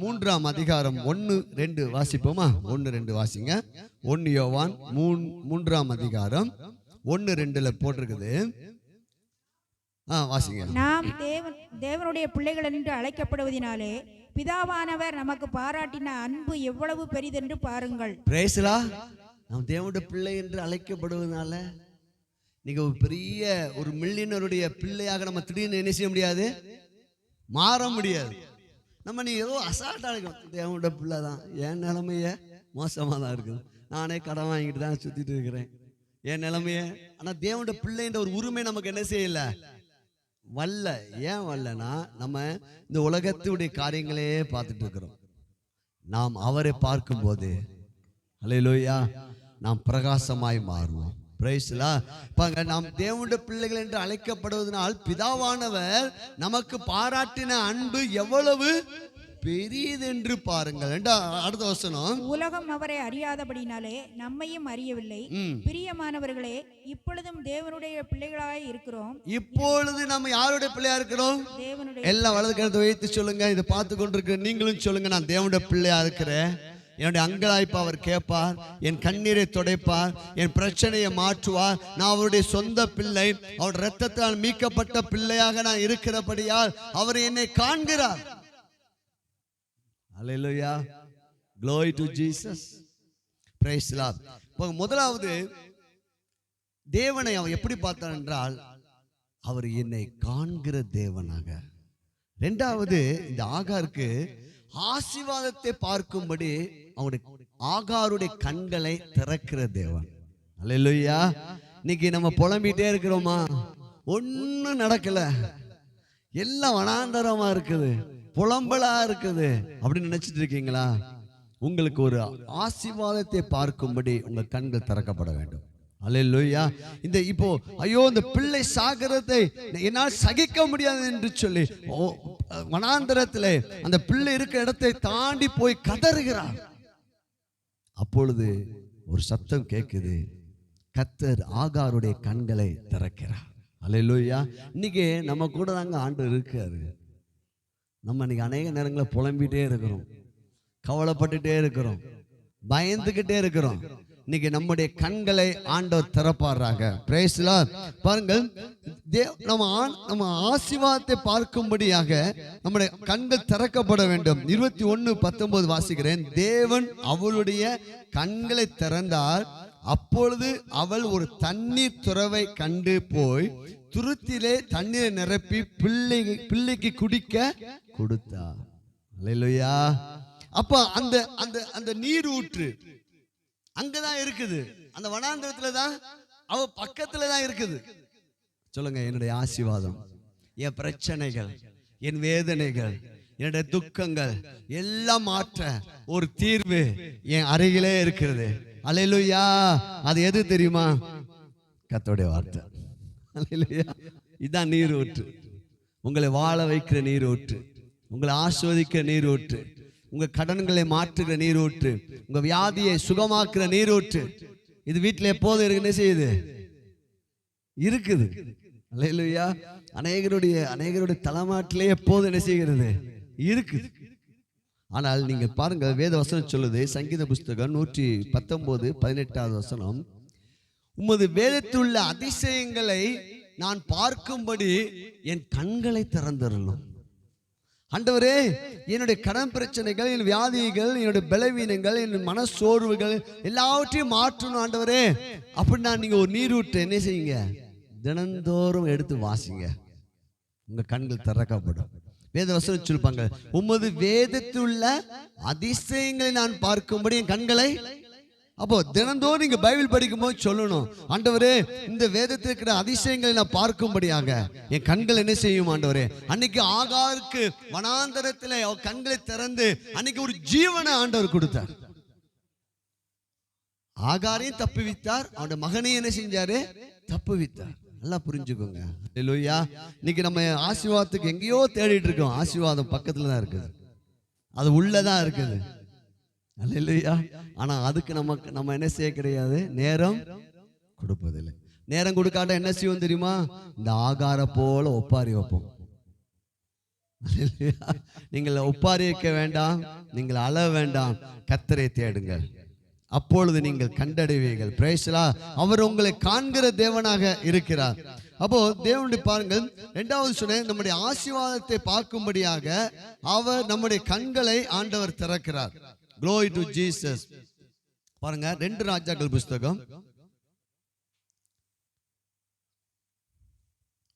3ஆம் அதிகாரம் 1-2 வாசிப்போமா? 1-2 வாசிங்க. 1 யோவான் 3ஆம் அதிகாரம் 1-2 போட்டிருக்குது. வாசிங்க. நாம் தேவனுடைய பிள்ளைகள் என்று அழைக்கப்படுவதினாலே பிதாவானவர் நமக்கு பாராட்டின அன்பு எவ்வளவு பெரிதென்று பாருங்கள். நாம் தேவனுடைய பிள்ளை என்று அழைக்கப்படுவதனால நீங்க ஒரு பெரிய ஒரு மில்லியனருடைய பிள்ளையாக நம்ம திடீர்னு என்ன செய்ய முடியாது, மாற முடியாது. நம்ம நீ ஏதோ அசால்ட்டா இருக்கணும், தேவனுடைய பிள்ளை தான், என் நிலைமைய மோசமா தான் இருக்குது, நானே கடன் வாங்கிட்டு தான் சுத்திட்டு இருக்கிறேன், என் நிலைமைய. ஆனா தேவனுடைய பிள்ளைன்ற ஒரு உரிமை நமக்கு என்ன செய்யல, வல்ல. ஏன் வல்லனா, நம்ம இந்த உலகத்துடைய காரியங்களே பார்த்துட்டு இருக்கிறோம். நாம் அவரை பார்க்கும்போது அல்லேலூயா நாம் பிரகாசமாய் மாறுவோம். நாம் தேவனுடைய பிள்ளைகள் என்று அழைக்கப்படுவதனால் பிதாவானவர் நமக்கு பாராட்டின அன்பு எவ்வளவு பெரியதென்று பாருங்கள். அடுத்த வசனம், உலகம் அவரை அறியாதபடினாலே நம்மையும் அறியவில்லை. பிரியமானவர்களே, இப்பொழுதும் தேவனுடைய பிள்ளைகளாய் இருக்கிறோம். இப்பொழுது நம்ம யாருடைய பிள்ளையா இருக்கிறோம்? தேவனுடைய. எல்லாம் வலது கருத்தை வைத்து சொல்லுங்க. இதை பார்த்து கொண்டிருக்கிற நீங்களும் சொல்லுங்க, நான் தேவனுடைய பிள்ளையா இருக்கிறேன். என்னுடைய அங்கலாய்ப்பு அவர் கேட்பார், என் கண்ணீரை துடைப்பார், என் பிரச்சனையை மாற்றுவார். நான் அவருடைய சொந்த பிள்ளை, அவருடைய இரத்தத்தால் மீட்கப்பட்ட பிள்ளையாக நான் இருக்கிறபடியால் அவர் என்னை காண்கிறார். Hallelujah. Glory to Jesus. Praise the Lord. முதலாவது, தேவனை அவன் எப்படி பார்த்தான் என்றால், அவர் என்னை காண்கிற தேவனாக. இரண்டாவது, இந்த ஆகாருக்கு ஆசீர்வாதத்தை பார்க்கும்படி அவருடைய ஆகாருடைய கண்களை திறக்கிற தேவன். அல்லேலூயா. இன்னைக்கு நம்ம புலம்பிட்டே இருக்கிறோமா? ஒன்னும் நடக்கல, எல்லாம் வனாந்தரமா இருக்குது, புலம்பலா இருக்குது அப்படின்னு நினைச்சிட்டு இருக்கீங்களா? உங்களுக்கு ஒரு ஆசீர்வாதத்தை பார்க்கும்படி உங்க கண்கள் திறக்கப்பட வேண்டும். அல்லேலூயா. இந்த இப்போ ஐயோ இந்த பிள்ளை சாகிறதை என்னால் சகிக்க முடியாது என்று சொல்லி வனாந்தரத்திலே அந்த பிள்ளை இருக்கிற இடத்தை தாண்டி போய் கதறுகிறார். அப்பொழுது ஒரு சத்தம் கேட்குது. கர்த்தர் ஆகாருடைய கண்களை திறக்கிறார். அல்லேலூயா. இன்னைக்கு நம்ம கூட தாங்க ஆண்டவர் இருக்காரு. நம்ம இன்னைக்கு அநேக நேரங்களில் புலம்பிட்டே இருக்கிறோம், கவலைப்பட்டுட்டே இருக்கிறோம், பயந்துகிட்டே இருக்கிறோம். இன்னைக்கு நம்முடைய கண்களை ஆண்டவர் திறப்பாராக. Price the Lord. பாருங்கள், நம்ம ஆசீர்வாதத்தை பார்க்கும்படியாக நம்முடைய கண்கள் திறக்கப்பட வேண்டும். 21:19 வாசிக்கிறேன். தேவன் அவளுடைய கண்களை திறந்தார். அப்பொழுது அவள் ஒரு தண்ணீர் துறவை கண்டு போய் துருத்திலே தண்ணீரை நிரப்பி பிள்ளைக்கு குடிக்க கொடுத்தார். அல்லேலூயா. அப்ப அந்த அந்த அந்த நீர் ஊற்று அங்கதான் இருக்குது. அந்த வனாந்தரத்துல தான், அவ பக்கத்துல தான் இருக்குது. சொல்லுங்க, என்னுடைய ஆசீர்வாதம், என் பிரச்சனைகள், என் வேதனைகள், என்னுடைய துக்கங்கள் எல்லாம் மாற்ற ஒரு தீர்வு என் அருகிலே இருக்கிறது. அல்லேலூயா. அது எது தெரியுமா? கர்த்தருடைய வார்த்தை. அல்லேலூயா. இதான் நீர் ஊற்று. உங்களை வாழ வைக்கிற நீர் ஊற்று, உங்களை ஆஸ்வதிக்கிற நீர் ஊற்று, உங்க கடன்களை மாற்றுகிற நீர் ஊற்று, உங்க வியாதியை சுகமாக்குற நீர் ஊற்று. இது வீட்டில் எப்போதும் என்ன செய்யுது? இருக்குது. அல்லேலூயா. அநேகருடைய தலைமாட்டிலே எப்போதும் என்ன செய்கிறது? இருக்குது. ஆனால் நீங்க பாருங்க, வேத வசனம் சொல்லுது, சங்கீத புஸ்தகம் 119:18 வசனம், உமது வேதத்தில் உள்ள அதிசயங்களை நான் பார்க்கும்படி என் கண்களை திறந்தருளும். ஆண்டவரே, என்னுடைய கடன் பிரச்சனைகள், என் வியாதிகள், என்னுடைய பலவீனங்கள், என் மனசோர்வுகள் எல்லாவற்றையும் மாற்றணும் ஆண்டவரே. அப்படின்னா நீங்க ஒரு நீரூற்றை என்ன செய்யுங்க? தினந்தோறும் எடுத்து வாசிங்க. உங்க கண்கள் திறக்கப்படும். வேத வசனம் சொல்லுப்பாங்க, உமது வேதத்தில் உள்ள அதிசயங்களை நான் பார்க்கும்படி என் கண்களை. அப்போ தினந்தோறும் நீங்க பைபிள் படிக்கும் போது சொல்லணும், ஆண்டவரே, இந்த வேதத்தில் இருக்கிற அதிசயங்களை நான் பார்க்கும்படியாக என் கண்கள் என்ன செய்யும் ஆண்டவரே. அன்னைக்கு ஆகாருக்கு வனாந்தரத்தில் கண்களை திறந்து அன்னைக்கு ஒரு ஜீவனை ஆண்டவர் கொடுத்தார். ஆகாரையும் தப்புவித்தார், அவனுடைய மகனையும் என்ன செஞ்சாரு? தப்புவித்தார். நல்லா புரிஞ்சுக்கோங்க. அல்லேலூயா. இன்னைக்கு நம்ம ஆசீர்வாதத்துக்கு எங்கேயோ தேடிட்டு இருக்கோம். ஆசீர்வாதம் பக்கத்துல தான் இருக்குது, அது உள்ளதான் இருக்குது. அல்லேலூயா. ஆனா அதுக்கு நம்ம என்ன செய்ய கிடையாது? நேரம் கொடுப்பதில்லை. நேரம் கொடுக்காட்ட என்ன செய்வோம் தெரியுமா? இந்த ஆகார போல ஒப்பாரி வைப்போம். நீங்கள் ஒப்பாரி வைக்க வேண்டாம், நீங்கள் அழ வேண்டாம், கர்த்தரை தேடுங்கள், அப்பொழுது நீங்கள் கண்டடைவீர்கள். Price the Lord. அவர் உங்களை காண்கிற தேவனாக இருக்கிறார். அப்போ தேவனுடைய பாருங்கள், இரண்டாவது சொன்னேன், நம்முடைய ஆசீர்வாதத்தை பார்க்கும்படியாக அவர் நம்முடைய கண்களை ஆண்டவர் திறக்கிறார். Glory to Jesus. பாருங்க, 2 ராஜாக்கள் புஸ்தகம்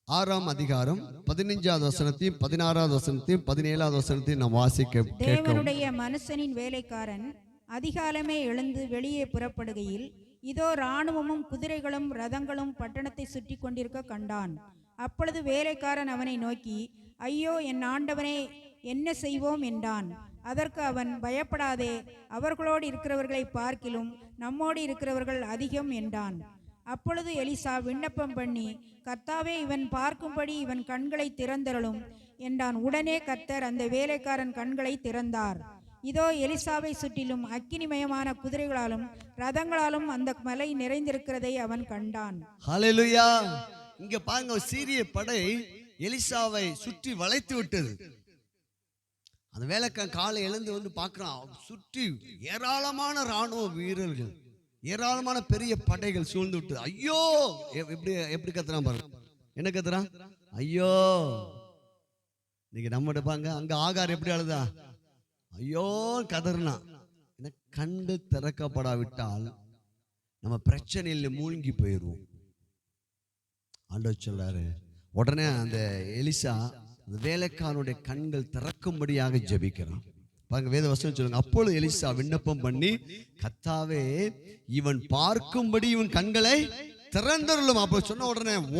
6ஆம் அதிகாரம் 15வது வசனத்தையும் 16வது வசனத்தையும் 17வது வசனத்தையும் நாம் வாசிக்க. தேவனுடைய மனுஷனின் வேலைக்காரன் அதிகாலமே எழுந்து வெளியே புறப்படுகையில் இதோ இராணுவமும் குதிரைகளும் ரதங்களும் பட்டணத்தை சுற்றி கொண்டிருக்க கண்டான். அப்பொழுது வேலைக்காரன் அவனை நோக்கி, ஐயோ என் ஆண்டவனே, என்ன செய்வோம் என்றான். அதற்கு அவன், பயப்படாதே, அவர்களோடு இருக்கிறவர்களை பார்க்கிலும் நம்மோடு இருக்கிறவர்கள் அதிகம் என்றான். அப்பொழுது எலிசா விண்ணப்பம் பண்ணி, கர்த்தாவே, இவன் பார்க்கும்படி இவன் கண்களை திறந்தருளும் என்றான். உடனே கர்த்தர் அந்த வேலைக்காரன் கண்களை திறந்தார். இதோ எலிசாவை சுற்றிலும் அக்கினிமயமான குதிரைகளாலும் ரதங்களாலும் அந்த மலை நிறைந்திருக்கிறதை அவன் கண்டான். ஹல்லேலூயா. இங்க பாருங்க, சீரிய படை எலிசாவை சுற்றி வளைத்து விட்டது. அந்த வேலைக்காரன் காலை எழுந்து வந்து பார்க்கிறான், சுற்றி ஏராளமான ராணுவ வீரர்கள், ஏராளமான பெரிய படைகள் சூழ்ந்து விட்டு. ஐயோ, எப்படி கத்துறான் பாருங்க. என்ன கத்துறான்? ஐயோ. இன்னைக்கு நம்ம பாங்க, அங்க ஆகார் எப்படி அழுதா? ஐயோ கதறினா. கண்டு திறக்கப்படாவிட்டால் நம்ம பிரச்சனையில் மூழ்கி போயிடுவோம். ஆண்டவர் சொல்றாரு, உடனே அந்த எலிசா அந்த வேலைக்காரனுடைய கண்கள் திறக்கும்படியாக ஜெபிக்கிறான். பாருங்க, வேத வசனம் சொல்லுங்க. அப்பொழுது எலிசா விண்ணப்பம் பண்ணி, கர்த்தாவே, இவன் பார்க்கும்படி இவன் கண்களை திறந்தருளும். அப்ப சொன்ன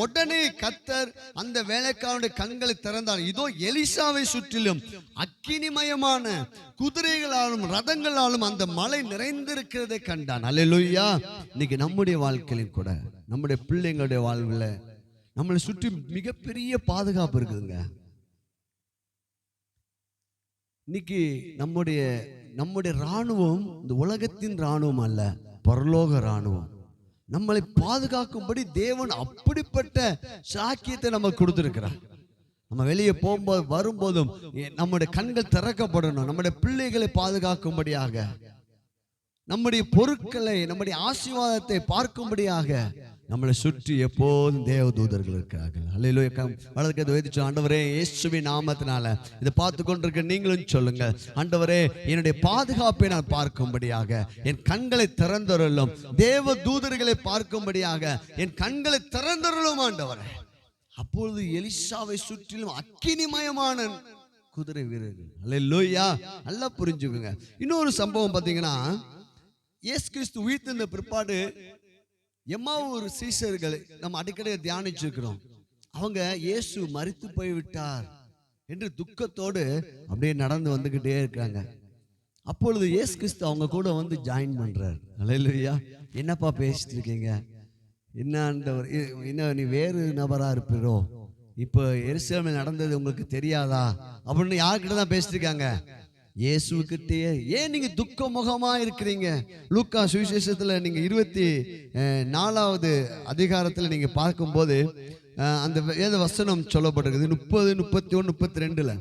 உடனே கர்த்தர் அந்த வேலைக்காரனுடைய கண்களை திறந்தார். இதோ எலிசாவை சுற்றிலும் அக்கினிமயமான குதிரைகளாலும் ரதங்களாலும் அந்த மலை நிறைந்திருக்கிறதை கண்டான். அல்லேலூயா. இன்னைக்கு நம்முடைய வாழ்க்கையிலும் கூட, நம்முடைய பிள்ளைங்களுடைய வாழ்வில் நம்மளை சுற்றி மிகப்பெரிய பாதுகாப்பு இருக்குதுங்க. இன்னைக்கு நம்முடைய இராணுவம் இந்த உலகத்தின் இராணுவம் அல்ல, பரலோக இராணுவம். நம்மளை பாதுகாக்கும்படி தேவன் அப்படிப்பட்ட சாக்கியத்தை நமக்கு கொடுத்திருக்கிறார். நம்ம வெளியே போகும்போது வரும்போதும் நம்முடைய கண்கள் திறக்கப்படணும். நம்முடைய பிள்ளைகளை பாதுகாக்கும்படியாக, நம்முடைய பொருட்களை, நம்முடைய ஆசீர்வாதத்தை பார்க்கும்படியாக நம்மளை சுற்றி எப்போதும் தேவ தூதர்கள் இருக்கிறார்கள். அல்லேலூயா. வலதுக்கு வைத்து ஆண்டவரே, இயேசுவின் நாமத்தினால இதை பார்த்து கொண்டிருக்க நீங்களும் சொல்லுங்க, ஆண்டவரே என்னுடைய பாதுகாப்பை நான் பார்க்கும்படியாக என் கண்களை திறந்தருளும். தேவ தூதர்களை பார்க்கும்படியாக என் கண்களை திறந்தருளும் ஆண்டவரே. அப்பொழுது எலிசாவை சுற்றிலும் அக்கினிமயமான குதிரை வீரர்கள். அல்லேலூயா. நல்லா புரிஞ்சுக்குங்க. இன்னொரு சம்பவம் பார்த்தீங்கன்னா, இயேசு கிறிஸ்து உயிர்த்தெழுந்த பிற்பாடு எம்மாவூர் சீஷர்களை நம்ம அடிக்கடி தியானிச்சிருக்கிறோம். அவங்க இயேசு மரித்து போய்விட்டார் என்று துக்கத்தோடு அப்படியே நடந்து வந்துகிட்டே இருக்காங்க. அப்பொழுது இயேசு கிறிஸ்து அவங்க கூட வந்து ஜாயின் பண்றார். அல்லேலூயா. என்னப்பா பேசிட்டு இருக்கீங்க? என்ன நீ வேறு நபரா இருப்பீரோ? இப்போ எருசலேமில் நடந்தது உங்களுக்கு தெரியாதா அப்படின்னு யார்கிட்ட தான் பேசிட்டு இருக்காங்க? இயேசுக்கிட்டேயே. ஏன் நீங்க துக்க முகமா இருக்கிறீங்க? லூக்கா சுவிசேஷத்துல நீங்க 24வது அதிகாரத்துல நீங்க பார்க்கும்போது அந்த வேத வசனம் சொல்லப்பட்டிருக்குது 30, 31, 32.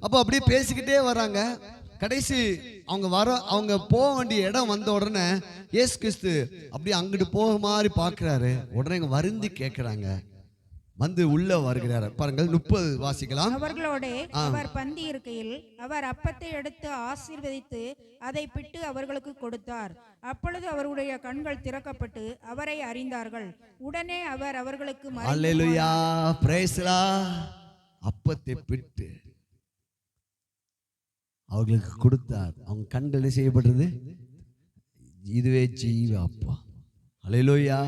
அப்போ அப்படியே பேசிக்கிட்டே வராங்க. கடைசி அவங்க போக வேண்டிய இடம் வந்த உடனே இயேசு கிறிஸ்து அப்படியே அங்கிட்டு போக மாதிரி பார்க்கிறாரு. உடனே இங்க வருந்தி கேட்கிறாங்க, வந்து உள்ள வருகிறார். பாருங்கள் 30 வாசிக்கலாம். அவர்களோட அவர் பந்தி இருக்கையில் அவர் அப்பத்தை எடுத்து ஆசீர்வதித்து அதை பிட்டு அவர்களுக்கு கொடுத்தார். அப்பொழுது அவருடைய கண்கள் திறக்கப்பட்டு அவரை அறிந்தார்கள். உடனே அவர் அவர்களுக்கு அல்லேலூயா, பிரைஸ் தி லார்ட், அப்பத்தை பிட்டு அவர்களுக்கு கொடுத்தார். அவங்க கண்கள் செய்யப்பட்டது. இதுவே ஜீவ அப்பா. அல்லேலூயா.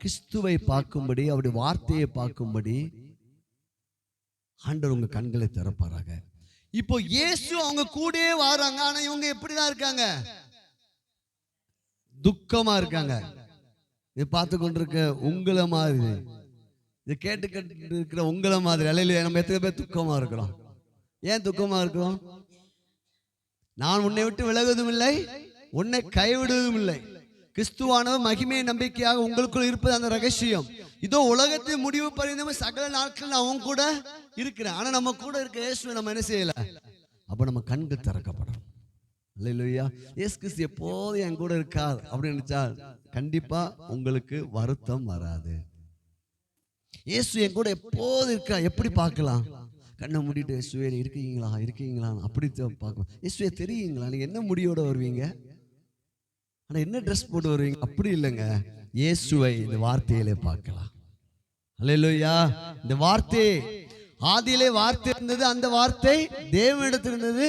கிறிஸ்துவை பார்க்கும்படி, அவருடைய வார்த்தையை பார்க்கும்படி ஆண்டவர் உங்க கண்களை திறப்பாராக. இப்போ இயேசு அவங்க கூடயே வராங்க. ஆனா இவங்க எப்படிதான் இருக்காங்க? துக்கமா இருக்காங்க. இதை பார்த்து கொண்டிருக்க உங்களை மாதிரி, இதை கேட்டு இருக்கிற உங்களை மாதிரி. அல்லேலூயா. நம்ம எத்தனை பேர் துக்கமா இருக்கிறோம்? ஏன் துக்கமா இருக்கிறோம்? நான் உன்னை விட்டு விலகுவதும் இல்லை, உன்னை கைவிடுவதும் இல்லை. கிறிஸ்துவானவர் மகிமை நம்பிக்கையாக உங்களுக்குள் இருப்பது அந்த ரகசியம். இதோ உலகத்தின் முடிவு பரிந்தம் சகல நாட்கள் நான் அவங்க கூட இருக்கிறேன். ஆனா நம்ம கூட இருக்க இயேசுவை நம்ம என்ன செய்யல. அப்ப நம்ம கண்கள் திறக்கப்படும். அல்லேலூயா. இயேசு கிறிஸ்து எப்போதும் என் கூட இருக்கார் அப்படின்னு நினைச்சா கண்டிப்பா உங்களுக்கு வருத்தம் வராது. இயேசு என் கூட எப்போது இருக்கா. எப்படி பார்க்கலாம்? கண்ணை மூடிட்டு இயேசுவே இருக்கீங்களா அப்படி பார்க்கலாம். இயேசுவே தெரியுங்களா? நீங்க என்ன முடியோட வருவீங்க? ஆனா என்ன ட்ரெஸ் போட்டு வருவீங்க? அப்படி இல்லைங்க. இயேசுவை இந்த வார்த்தையிலே பார்க்கலாம். அல்லேலூயா. இந்த வார்த்தை, ஆதியிலே வார்த்தை இருந்தது, அந்த வார்த்தை தேவனிடத்தில் இருந்தது,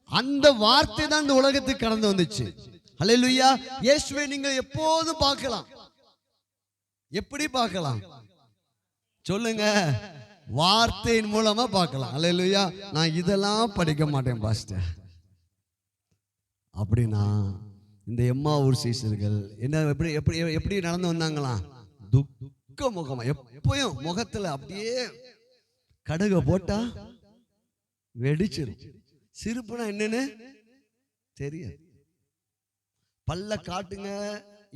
அந்த வார்த்தை தான் இந்த உலகத்துக்கு கடந்து வந்துச்சு. அல்லேலூயா. இயேசுவை நீங்கள் எப்போதும் பார்க்கலாம். எப்படி பார்க்கலாம் சொல்லுங்க? வார்த்தையின் மூலமா பார்க்கலாம். அல்லேலூயா. நான் இதெல்லாம் படிக்க மாட்டேன் பாஸ்டர் அப்படின்னா, இந்த எம்மாவூர் சீஷர்கள் என்ன எப்படி எப்படி எப்படி நடந்து வந்தாங்களாம்? துக்க முகமா. எப்பயும் முகத்துல அப்படியே கடுக போட்டா வெடிச்சிடும். சிரிப்புனா என்னன்னு தெரியாது. பல்ல காட்டுங்க.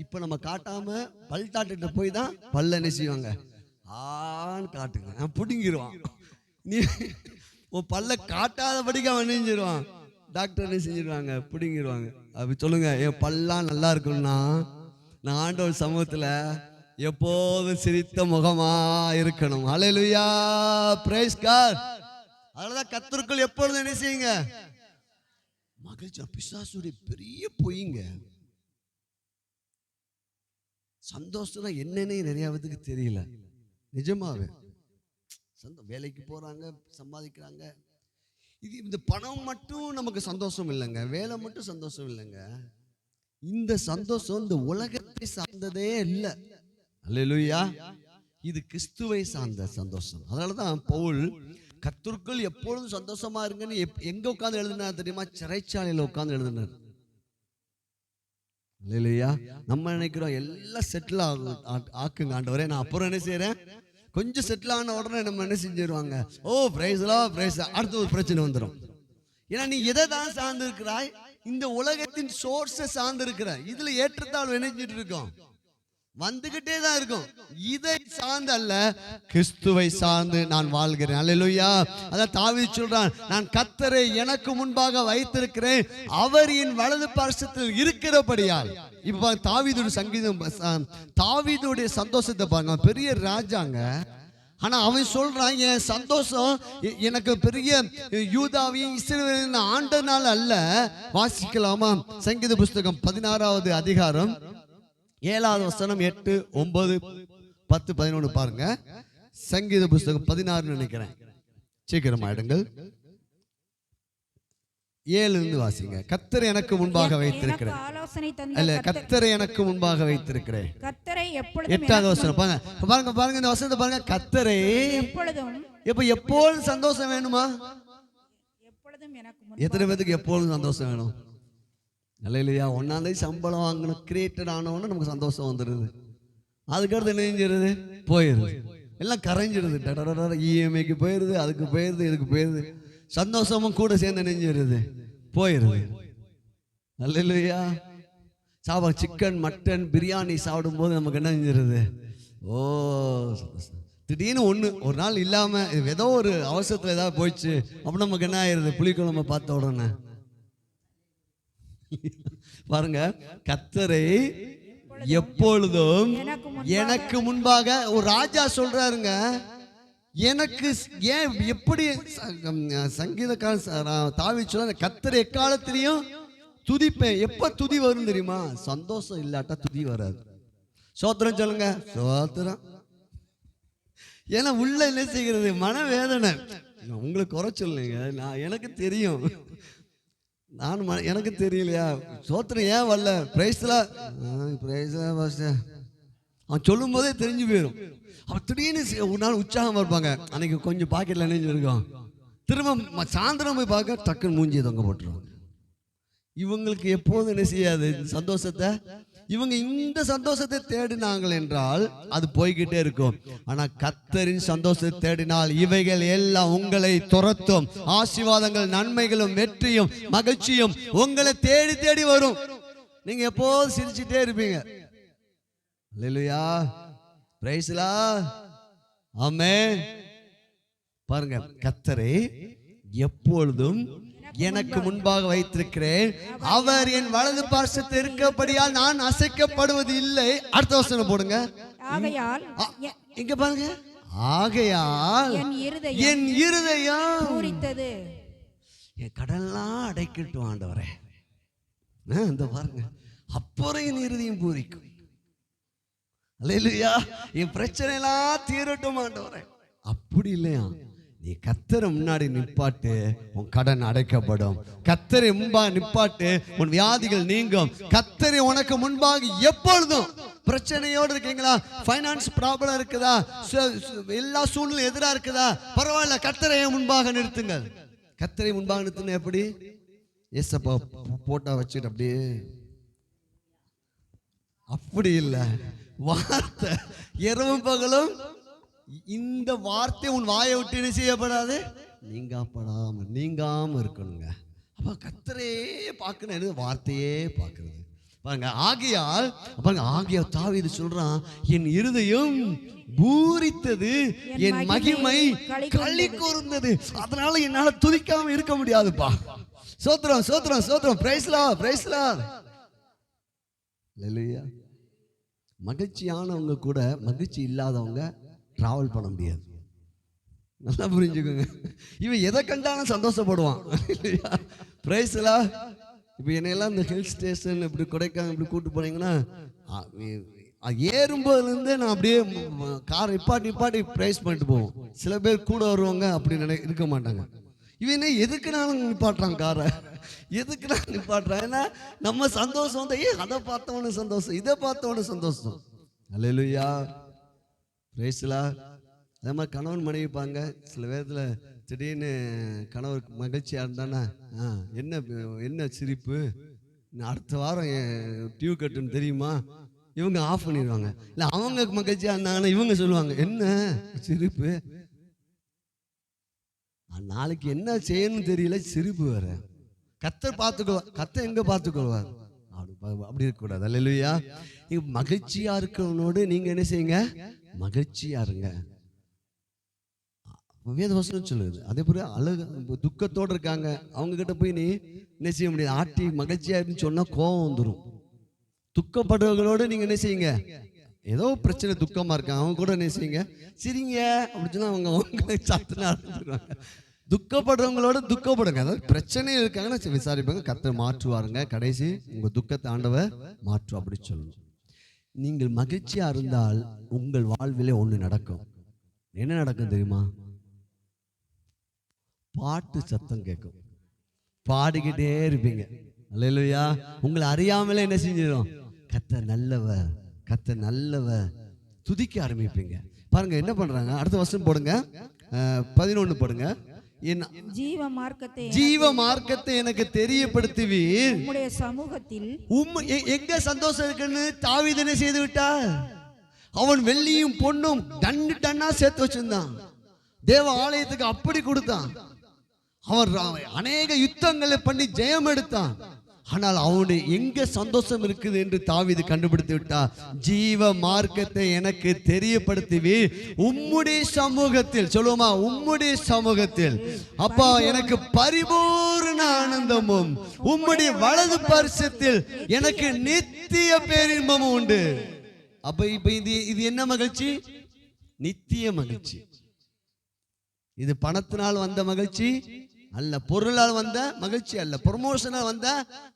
இப்ப நம்ம காட்டாம பல் டாக்டர்கிட்ட போய் தான் பல்ல என்ன செய்வாங்க? ஆன்னு காட்டுங்க, நான் பிடுங்கிடுவான். நீ உன் பல்ல காட்டாதபடிக்கு அவன் நெஞ்சிருவான். டாக்டர் என்ன செஞ்சிருவாங்க? பிடுங்கிடுவாங்க. அப்படி சொல்லுங்க, என் பல்லாம் நல்லா இருக்கும்னா நான் ஆண்டவர் சமூகத்துல எப்போதும் சிரித்த முகமா இருக்கணும். அல்லேலூயா, பிரைஸ் காட். அதனாலதான் கர்த்தருக்குள் எப்பொழுதும் என்ன செய்யுங்க? மகிழ்ச்சி. பிசாசுடைய பெரிய பொய்ங்க. சந்தோஷம் என்னன்னே நிறைய பேருக்கு தெரியல. நிஜமாவே வேலைக்கு போறாங்க, சம்பாதிக்கிறாங்க. இது இந்த பணம் மட்டும் நமக்கு சந்தோஷம் இல்லைங்க, வேலை மட்டும் சந்தோஷம் இல்லைங்க. இந்த சந்தோஷம் இந்த உலகத்தை சார்ந்ததே இல்லை. அல்லேலூயா. இது கிறிஸ்துவை சார்ந்த சந்தோஷம். அதனாலதான் பவுல் கர்த்தருக்குள் எப்பொழுதும் சந்தோஷமா இருங்கன்னு எங்க உட்கார்ந்து எழுதினார் தெரியுமா? சிறைச்சாலையில உட்கார்ந்து எழுதினார். அல்லேலூயா. நம்ம நினைக்கிறோம் எல்லாம் செட்டில் ஆக்குங்க ஆண்டவரே, நான் அப்புறம் என்ன செய்யறேன், கொஞ்சம் செட்டில் ஆன உடனே நம்ம என்ன செஞ்சிருவாங்க, ஓ பிரைஸ் லார்ட் பிரைஸ், அடுத்த ஒரு பிரச்சனை வந்துடும். ஏன்னா நீ எதை தான் சார்ந்து இருக்கிறாய்? இந்த உலகத்தின் சோர்ஸை சார்ந்து இருக்கிறாய். இதுல ஏற்றத்தாழ்வு இணைஞ்சிட்டு இருக்கோம், வந்துகிட்டே தான் இருக்கும். இதை சார்ந்து அல்ல, கிறிஸ்துவை சார்ந்து நான் வாழ்கிறேன். அல்லேலூயா. அதான் தாவீது சொல்றான், நான் கர்த்தரை எனக்கு முன்பாக வைத்திருக்கிறேன், அவர் என் வலது பார்சத்தில் இருக்கிறபடியால். இப்ப தாவீதுடைய சங்கீதம், தாவீதுடைய சந்தோஷத்தை பாருங்க. பெரிய ராஜாங்க, ஆனா அவன் சொல்றான், என் சந்தோஷம் எனக்கு பெரிய யூதாவையும் இஸ்ரவேலையும் ஆண்டனால அல்ல. வாசிக்கலாமா? சங்கீத புஸ்தகம் 16வது அதிகாரம் 7வது வசனம், 8, 9, 10, 11 பாருங்க. சங்கீத புஸ்தகம் 16 நினைக்கிறேன், சீக்கிரமா எடுங்கள். 7 இருந்து வாசிங்க. கர்த்தரை எனக்கு முன்பாக வைத்திருக்கிறேன், அல்ல கர்த்தரை எனக்கு முன்பாக வைத்திருக்கிறேன். கர்த்தரை எப்பொழுதும் 8வது வசனம் பாருங்க, பாருங்க இந்த வசனத்தை பாருங்க. கர்த்தரை எப்பொழுதும், எப்பொழுதும் சந்தோஷம் வேணுமா? எப்பொழுதும் எனக்கு எத்தனை பேருக்கு எப்பொழுதும் சந்தோஷம் வேணும்? இல்லையா? 1ஆம் தேதி சம்பளம் வாங்கணும், கிரியேட்டட் ஆனவொன்னு நமக்கு சந்தோஷம் வந்துடுது. அதுக்கடுத்து என்ன செஞ்சிருது? போயிடுது, எல்லாம் கரைஞ்சிடுது. இஎம்ஐக்கு போயிடுது, அதுக்கு போயிடுது, இதுக்கு போயிடுது. சந்தோஷமும் கூட சேர்ந்து நெஞ்சிருது, போயிடுது. இல்லையா? சிக்கன், மட்டன், பிரியாணி சாப்பிடும் போது நமக்கு என்ன செஞ்சிருது? ஓ, திடீர்னு ஒரு நாள் இல்லாம ஏதோ ஒரு அவசரத்துல ஏதாவது போயிடுச்சு அப்ப நமக்கு என்ன ஆயிருது? புளிக்குழம்பை பார்த்த உடனே பாருங்க, கர்த்தரை எப்பொழுதும் எனக்கு முன்பாக. ஒரு ராஜா சொல்றாருங்க, எனக்கு ஏன் எப்படி சங்கீதக்காரன் தாவீது சொல்ற, கர்த்தரை எக்காலத்திலையும் துதிப்பேன். எப்ப துதி வரும் தெரியுமா? சந்தோஷம் இல்லாட்டா துதி வராது. சோத்திரம் சொல்லுங்க, சோத்திரம். ஏன்னா உள்ள என்ன செய்கிறது? மனவேதனை. உங்களுக்கு குறை சொல்லுங்க, நான் எனக்கு தெரியும், எனக்கு தெரியலையா? சோத்திரம் ஏன் வரல? அவன் சொல்லும் போதே தெரிஞ்சு போயிடும். அவன் திடீர்னு ஒரு நாள் உற்சாகம் இருப்பாங்க, அன்னைக்கு கொஞ்சம் பாக்கெட்ல நினைஞ்சு இருக்கும், திரும்ப சாயந்தரம் போய் பார்க்க டக்குன்னு மூஞ்சியை தொங்க போட்டுருவாங்க. இவங்களுக்கு எப்போதும் என்ன செய்யாது சந்தோஷத்தை? இவங்க இந்த சந்தோஷத்தை தேடினாங்கள் என்றால் அது போய்கிட்டே இருக்கும். ஆனா கர்த்தரின் சந்தோஷத்தை தேடினால் இவைகள் எல்லாம் உங்களை துரத்தும். ஆசீர்வாதங்கள், நன்மைகளும், வெற்றியும், மகிழ்ச்சியும் உங்களை தேடி தேடி வரும். நீங்க எப்போதும் சிரிச்சுட்டே இருப்பீங்க. அல்லேலூயா, பிரைஸ் தி லார்ட், ஆமென். பாருங்க, கர்த்தரை எப்பொழுதும் எனக்கு முன்பாக வைத்திருக்கிறேன், அவர் என் வலது பார்சத்தில் இருக்கப்படியால் நான் அசைக்கப்படுவது இல்லை. அடுத்த வசனம் போடுங்க. இங்க பாருங்க, ஆகையால் என் இருதயம் பூரித்தது. என் கடன்லாம் அடைக்கட்டும் ஆண்டவரே. இந்த பாருங்க, அப்புறம் என் இருதயம் பூரிக்கும். அல்லேலூயா. என் பிரச்சனை எல்லாம் தீரட்டும் ஆண்டவரே. அப்படி இல்லையா? நீ கர்த்தரை முன்னாடி நிப்பாட்டு, உன் கடன் அடைக்கப்படும். கர்த்தரை முன்பாக நிப்பாட்டு, உன் வியாதிகள் நீங்கும். கர்த்தரை உனக்கு முன்பாக எப்பொழுதும். பிரச்சனையோடு இருக்கீங்களா? ஃபைனான்ஸ் ப்ராப்ளம் இருக்குதா? எல்லா சூழ்நிலையும் எதிரா இருக்குதா? பரவாயில்ல, கர்த்தரை முன்பாக நிறுத்துங்கள். கர்த்தரை முன்பாக நிறுத்துன எப்படி? ஏசப்பா போட்டா வச்சுட்டு அப்படியே, அப்படி இல்லை. வார்த்தை இரவும் பகலும், இந்த வார்த்தை உன் வாயை விட்டு என்ன செய்யப்படாது? நீங்காம இருக்கணுங்க. அப்ப கர்த்தரே பார்க்கணும், வார்த்தையே பார்க்கறது. பாருங்க, ஆகையால் பாருங்க, ஆகையால் தாவீது சொல்றான், என் இருதயம் பூரித்தது, என் மகிமை களி கூர்ந்தது. அதனால என்னால துதிக்காம இருக்க முடியாதுப்பா. சோத்திரம், சோத்திரம், சோத்திரம். Praise the lord, praise the lord. Hallelujah. மகிழ்ச்சியானவங்க கூட மகிழ்ச்சி இல்லாதவங்க டிராவல் பண்ண முடியாது. நல்லா புரிஞ்சுக்கோங்க. இவன் எதை கண்டாலும் சந்தோஷப்படுவான். Price the Lord. இப்போ என்னையெல்லாம் இந்த ஹில் ஸ்டேஷன் இப்படி கொடைக்கானல் இப்படி கூட்டு போனீங்கன்னா, ஏறும்போதுலேருந்தே நான் அப்படியே கார் நிப்பாட்டி ப்ரைஸ் பண்ணிட்டு போவோம். சில பேர் கூட வருவாங்க, அப்படி இருக்க மாட்டாங்க. இவன் எதுக்குனாலும் நிப்பாட்டுறான் காரை, எதுக்குனாலும் நிப்பாட்டுறான். ஏன்னா நம்ம சந்தோஷம் வந்து, அதை பார்த்தவனு சந்தோஷம், இதை பார்த்தவனு சந்தோஷம். அல்லேலூயா, பிரைஸ் தி லார்ட். அதே மாதிரி கணவன் மனைவிப்பாங்க. சில பேரத்தில் திடீர்னு கணவர் மகிழ்ச்சியாக இருந்தானா, என்ன சிரிப்பு, அடுத்த வாரம் டியூ கட்டுன்னு தெரியுமா, இவங்க ஆஃப் பண்ணிடுவாங்க. இல்லை அவங்க மகிழ்ச்சியாக இருந்தாங்கன்னா இவங்க சொல்லுவாங்க, என்ன சிரிப்பு. நாளைக்கு என்ன செய்யணும்னு தெரியல, சிரிப்பு வேற. கர்த்தர் பார்த்துக்குவார். கர்த்தர் எங்க பார்த்துக்குவார்? அப்படி இருக்கக்கூடாது. அல்லேலூயா. நீங்க மகிழ்ச்சியா இருக்கிறவனோடு நீங்க என்ன செய்யுங்க? மகிழ்ச்சியா இருங்க. வேதவசனம் சொல்லுது. அதே போல அழகு துக்கத்தோடு இருக்காங்க, அவங்க கிட்ட போய் நீ என்ன செய்ய முடியாது? ஆட்டி மகிழ்ச்சியா இருக்குன்னு சொன்னா கோபம் வந்துடும். துக்கப்படுறவங்களோடு நீங்க என்ன செய்யுங்க? ஏதோ பிரச்சனை துக்கமா இருக்காங்க, அவங்க கூட என்ன செய்யுங்க? சிரிங்க அப்படின்னு சொன்னா அவங்க சத்துனா ஆரம்பிச்சிருவாங்க. துக்கப்படுறவங்களோட துக்கப்படுங்க. அதாவது பிரச்சனை இருக்காங்கன்னு விசாரிப்பாங்க, கர்த்தர் மாற்றுவாருங்க. கடைசி உங்க துக்கத்தை ஆண்டவர் மாற்று அப்படி சொல்லணும். நீங்கள் மகிழ்ச்சியா இருந்தால் உங்கள் வாழ்விலே ஒண்ணு நடக்கும். என்ன நடக்கும் தெரியுமா? பாட்டு சத்தம் கேட்கும், பாடிக்கிட்டே இருப்பீங்க. அல்லேலூயா. உங்களை அறியாமலே என்ன செஞ்சிடும்? கர்த்தர் நல்லவர், கர்த்தர் நல்லவர், துதிக்க ஆரம்பிப்பீங்க. பாருங்க என்ன பண்றாங்க. அடுத்த வருஷம் போடுங்க, 11 போடுங்க. ஜீவ மார்க்கத்தை எனக்கு தெரியப்படுத்துவீர், உம்முடைய சமூகத்தில் எங்க சந்தோஷம் இருக்குன்னு தாவீது என்ன செய்து விட்டார்? அவன் வெள்ளியும் பொன்னும் டன்னா சேர்த்து வச்சிருந்தான். தேவ ஆலயத்துக்கு அப்படி கொடுத்தான். அவன் அநேக யுத்தங்களை பண்ணி ஜெயம் எடுத்தான். ஆனால் அவனுடைய எங்க சந்தோஷம் இருக்குது என்று தாவீது கண்டுபிடித்து விட்டார். ஜீவ மார்க்கத்தை எனக்கு தெரியப்படுத்துவி உம்முடைய சமூகத்தில். சொல்லுவோமா? உம்முடைய சமூகத்தில் அப்பா எனக்கு பரிபூர்ண ஆனந்தமும் உம்முடைய வலது பரிசத்தில் எனக்கு நித்திய பேரின்பமும் உண்டு. அப்ப இப்ப இது என்ன மகிழ்ச்சி? நித்திய மகிழ்ச்சி. இது பணத்தினால் வந்த மகிழ்ச்சி அல்ல, பொருளால் வந்த மகிழ்ச்சி அல்ல, ப்ரமோஷனால் வந்த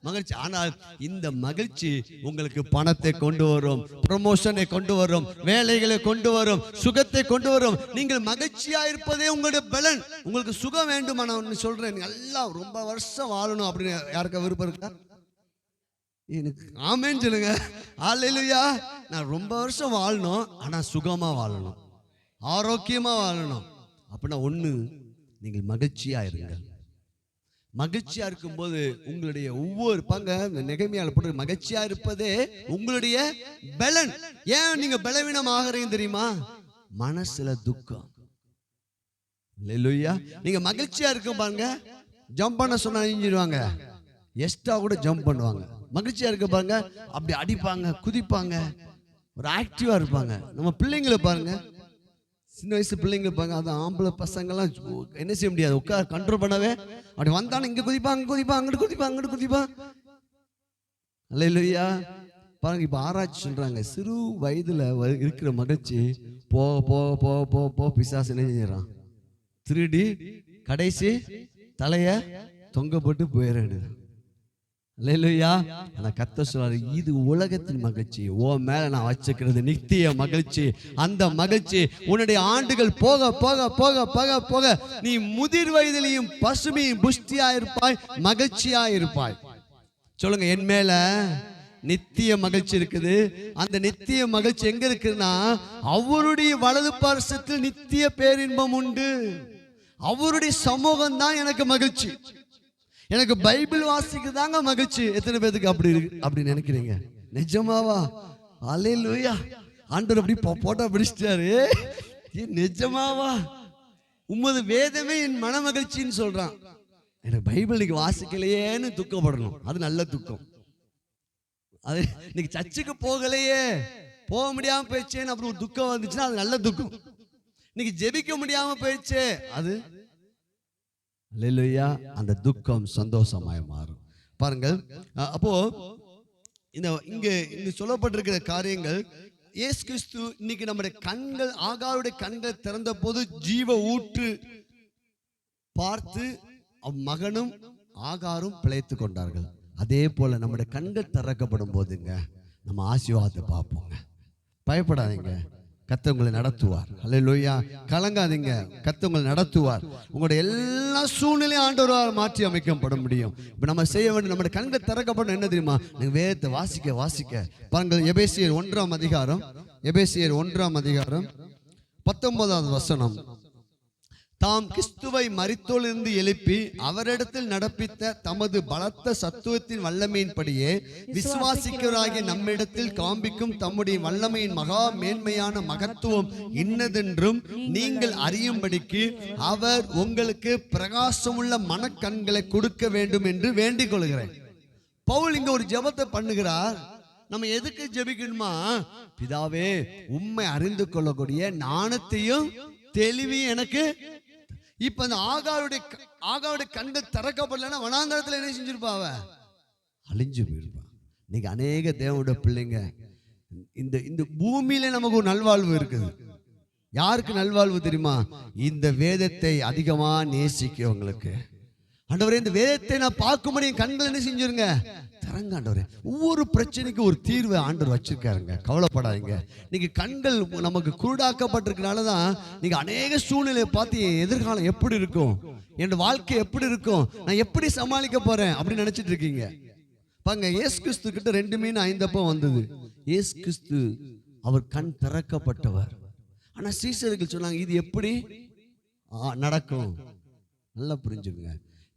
மகிழ்ச்சி. ஆனால் இந்த மகிழ்ச்சி உங்களுக்கு பணத்தை கொண்டு வரும், ப்ரமோஷனை கொண்டு வரும், வேலைகளை கொண்டு வரும், சுகத்தை கொண்டு வரும். நீங்கள் மகிழ்ச்சியா இருப்பதே உங்களுடைய பலன். உங்களுக்கு சுகம் வேண்டுமா? நான் சொல்றேன், எல்லாம் ரொம்ப வருஷம் வாழணும் அப்படின்னு யாருக்கா விருப்பம் இருக்கா? எனக்கு ஆமேன்னு சொல்லுங்க. அல்லேலூயா. நான் ரொம்ப வருஷம் வாழணும், ஆனா சுகமா வாழணும், ஆரோக்கியமா வாழணும். அப்படின்னா ஒண்ணு, நீங்கள் மகிழ்ச்சியா இருங்கள். மகிழ்ச்சியா இருக்கும்போது உங்களுடைய ஒவ்வொரு பங்க நெகமியால போட்டு மகிழ்ச்சியா இருப்பதே உங்களுடைய பலன். ஏன் நீங்க பலவீனம் ஆகிறீங்க தெரியுமா? மனசுல துக்கம். அல்லேலூயா. நீங்க மகிழ்ச்சியா இருக்கும் பாருங்க, ஜம்ப் பண்ண சொன்னா அழிஞ்சிடுவாங்க, எக்ஸ்ட்ரா கூட ஜம்ப் பண்ணுவாங்க. மகிழ்ச்சியா இருக்க பாருங்க, அப்படி அடிப்பாங்க, குதிப்பாங்க, ஒரு ஆக்டிவா இருப்பாங்க. நம்ம பிள்ளைங்களை பாருங்க, சின்ன வயசு பிள்ளைங்க பாருங்க, அது ஆம்பளை பசங்கள்லாம் என்ன செய்ய முடியாது, உட்கார கண்ட்ரோல் பண்ணவே. அப்படி வந்தாலும் இங்க குதிப்பா, அங்க குதிப்பா, அங்கிட்டு குதிப்பா, அங்கிட்டு குதிப்பா. அல்லேலூயா. பாருங்க, இப்ப ஆராய்ச்சி சொல்றாங்க, சிறு வயதுல இருக்கிற மகிழ்ச்சி போக போக போக போக போக பிசாசு என்ன செஞ்சிடறான்? திருடி கடைசி தலைய தொங்க போட்டு போயிடுறது. அல்லேலூயா. ஆனா கர்த்தர் சொல்றாரு, இது உலகத்தின் மகிழ்ச்சி, ஓ மேல நான் வச்சிருக்கிறது நித்திய மகிழ்ச்சி. அந்த மகிழ்ச்சி உன்னுடைய ஆண்டுகள் போக போக போக போக போக நீ முதிர் வயதிலையும் பசுமையும் புஷ்டியா இருப்பாய், மகிழ்ச்சியா இருப்பாய். சொல்லுங்க, என் மேல நித்திய மகிழ்ச்சி இருக்குது. அந்த நித்திய மகிழ்ச்சி எங்க இருக்குன்னா, அவருடைய வலது பார்சத்தில் நித்திய பேரின்பம் உண்டு. அவருடைய சமூகம் தான் எனக்கு மகிழ்ச்சி. எனக்கு பைபிள் வாசிக்குதாங்க மகிழ்ச்சி. எத்தனை பேருக்கு அப்படி இருக்கு அப்படி நினைக்கிறீங்க? நிஜமாவா? அல்லேலூயா. ஆண்டவர் அப்படி போட்டா பிடிச்சிட்டாரு. நிஜமாவா? உமது வேதமே என் மன மகிழ்ச்சின்னு சொல்றான். எனக்கு பைபிள் இன்னைக்கு வாசிக்கலையேன்னு துக்கப்படணும், அது நல்ல துக்கம். அது இன்னைக்கு சர்ச்சுக்கு போகலையே, போக முடியாம போயிடுச்சேன்னு அப்படி ஒரு துக்கம் வந்துச்சுன்னா அது நல்ல துக்கம். இன்னைக்கு ஜெபிக்க முடியாம போயிடுச்சே, அது அல்லேலூயா, அந்த துக்கம் சந்தோஷமாய் மாறும். பாருங்கள், அப்போ இங்க சொல்லப்பட்டிருக்கிற காரியங்கள், இயேசு கிறிஸ்து இன்னைக்கு நம்முடைய கண்கள், ஆகாருடைய கண்கள் திறந்த போது ஜீவ ஊற்று பார்த்து மகனும் ஆகாரும் பிழைத்து கொண்டார்கள். அதே போல நம்முடைய கண்கள் திறக்கப்படும் போதுங்க நம்ம ஆசீர்வாதத்தை பார்ப்போங்க. பயப்படாதீங்க, கர்த்தர் உங்களை நடத்துவார். அல்லேலூயா. கலங்காதீங்க, கர்த்தர் உங்களை நடத்துவார். உங்களுடைய எல்லா சூழ்நிலையும் ஆண்டவரால் மாற்றி அமைக்கப்பட முடியும். இப்போ நம்ம செய்ய வேண்டிய, நம்முடைய கண்கள் திறக்கப்படும் என்ன தெரியுமா? நீங்கள் வேதத்தை வாசிக்க வாசிக்க பாருங்கள். எபேசியர் 1ஆம் அதிகாரம், எபேசியர் 1ஆம் அதிகாரம் 19வது வசனம். தாம் கிறிஸ்துவை மரித்தோலிருந்து எழுப்பி அவரிடத்தில் நடப்பித்த தமது பலத்த சத்துவத்தின் வல்லமையின்படியே விசுவாசிக்கிறவராகிய நம்மிடத்தில் காண்பிக்கும் தம்முடைய வல்லமையின் மகா மேன்மையான மகத்துவம் இன்னதென்றும் நீங்கள் அறியும்படிக்கு அவர் உங்களுக்கு பிரகாசமுள்ள மனக்கண்களை கொடுக்க வேண்டும் என்று வேண்டிக் கொள்கிறேன். பவுல் இங்க ஒரு ஜெபத்தை பண்ணுகிறார். நம்ம எதுக்கு ஜெபிக்கணுமா? பிதாவே, உம்மை அறிந்து கொள்ளக்கூடிய ஞானத்தையும் தெளிவையும் எனக்கு. இப்ப அந்த ஆகாருடைய கண்கள் திறக்கப்படலன்னா வனாந்தரத்துல என்ன செஞ்சிருப்பாவ? அழிஞ்சு போயிருப்பா. இன்னைக்கு அநேக தேவனுடைய பிள்ளைங்க இந்த பூமியில நமக்கு ஒரு நல்வாழ்வு இருக்குது. யாருக்கு நல்வாழ்வு தெரியுமா? இந்த வேதத்தை அதிகமா நேசிக்கிறவங்களுக்கு. ஆண்டவரே, இந்த வேதத்தை நான் பார்க்கும்படி என் கண்கள் என்ன செஞ்சிருங்க? தரங்க ஆண்டவரே. ஒவ்வொரு பிரச்சனைக்கும் ஒரு தீர்வு ஆண்டவர் வச்சிருக்காருங்க. கவலைப்படாதீங்க. நீங்க கண்கள் நமக்கு குருடாக்கப்பட்டிருக்கனாலதான் நீங்க அநேக சூழ்நிலையை பார்த்து என் எதிர்காலம் எப்படி இருக்கும், என் வாழ்க்கை எப்படி இருக்கும், நான் எப்படி சமாளிக்க போறேன் அப்படின்னு நினைச்சிட்டு இருக்கீங்க. பாருங்க, இயேசு கிறிஸ்து கிட்ட 2 மீன் 5 அப்பம் வந்தது. இயேசு கிறிஸ்து அவர் கண் திறக்கப்பட்டவர். ஆனா சீசர்கள் சொன்னாங்க, இது எப்படி நடக்கும்? நல்லா புரிஞ்சுங்க.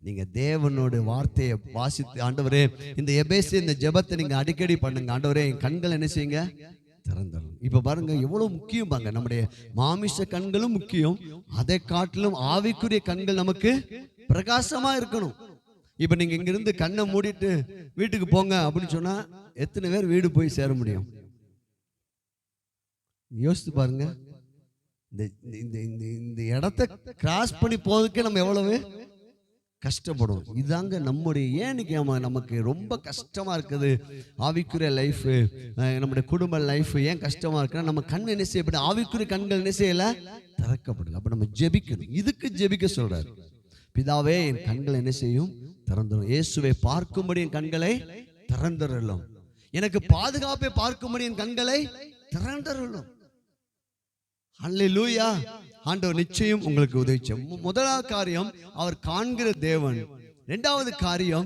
நீங்க தேவனோட வார்த்தையை வாசித்து, ஆண்டவரே இந்த எபேசு இந்த ஜெபத்தை நீங்க அடிக்கடி பண்ணுங்க. ஆண்டவரே, என் கண்கள் என்ன செய்யுங்க? திறந்தரும். இப்ப பாருங்க எவ்வளவு முக்கியம். பாருங்க, நம்முடைய மாமிச கண்களும் முக்கியம், அதை காட்டிலும் ஆவிக்குரிய கண்கள் நமக்கு பிரகாசமா இருக்கணும். இப்ப நீங்க இங்க இருந்து கண்ணை மூடிட்டு வீட்டுக்கு போங்க அப்படின்னு சொன்னா எத்தனை பேர் வீடு போய் சேர முடியும்? யோசித்து பாருங்க. இந்த இடத்தை கிராஸ் பண்ணி போறதுக்கே நம்ம எவ்வளவு கஷ்டப்படும். இதாங்க நம்முடைய ஏன் நமக்கு ரொம்ப கஷ்டமா இருக்குது ஆவிக்குரிய லைஃப், நம்முடைய குடும்ப லைஃப் ஏன் கஷ்டமா இருக்குன்னா நம்ம கண் என்ன செய்யப்படும்? ஆவிக்குரிய கண்கள் என்ன செய்யல? திறக்கப்படல. அப்ப நம்ம ஜெபிக்கணும். இதுக்கு ஜெபிக்க சொல்றாரு. பிதாவே, என் கண்கள் என்ன செய்யும்? திறந்துடும். இயேசுவை பார்க்கும்படி என் கண்களை திறந்துடலும். எனக்கு பாதுகாப்பை பார்க்கும்படி என் கண்களை திறந்துடலும். அல்லேலூயா. ஆண்டவர் நிச்சயம் உங்களுக்கு உதவி செய்யும். முதலாவது காரியம் அவர் காண்கிற தேவன். இரண்டாவது காரியம்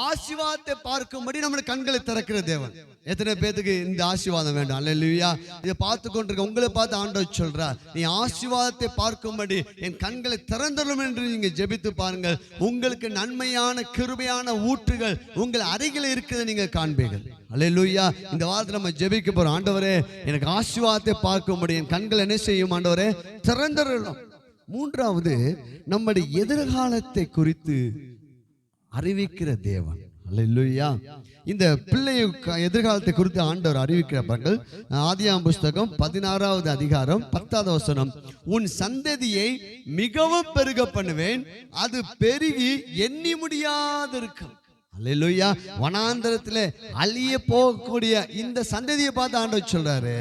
ஆசீர்வாதத்தை பார்க்கும்படி நம்முடைய கண்களை திறக்கிற தேவன். எத்தனை பேருக்கு இந்த ஆசீர்வாதம் வேண்டும்? அல்லேலூயா. இதை பார்த்து கொண்டிருக்க உங்களை பார்த்து ஆண்டவர் சொல்றார், நீ ஆசீர்வாதத்தை பார்க்கும்படி என் கண்களை திறந்துடும் என்று நீங்க ஜெபித்து பாருங்கள். உங்களுக்கு நன்மையான கிருபையான ஊற்றுகள் உங்கள் அருகில் இருக்கிறத நீங்க காண்பீர்கள். அல்லேலூயா. இந்த வாரத்தில் நம்ம ஜெபிக்க போறோம். ஆண்டவரே, எனக்கு ஆசீர்வாதத்தை பார்க்கும்படி என் கண்கள் என்ன செய்யும்? ஆண்டவரே, திறந்துடும். மூன்றாவது, நம்முடைய எதிர்காலத்தை குறித்து அறிவிக்கிற தேவன். அல்லேலூயா. இந்த பிள்ளை எதிர்காலத்தை குறித்து ஆண்டவர் அறிவிக்கிறார்கள். ஆதியாகமம் புஸ்தகம் 16வது அதிகாரம் 10வது வசனம், உன் சந்ததியை மிகவும் பெருக பண்ணுவேன், அது பெருகி எண்ணி முடியாது இருக்கும். அல்லேலூயா. வனாந்தரத்திலே அழிய போகக்கூடிய இந்த சந்ததியை பார்த்து ஆண்டவர் சொல்றாரு,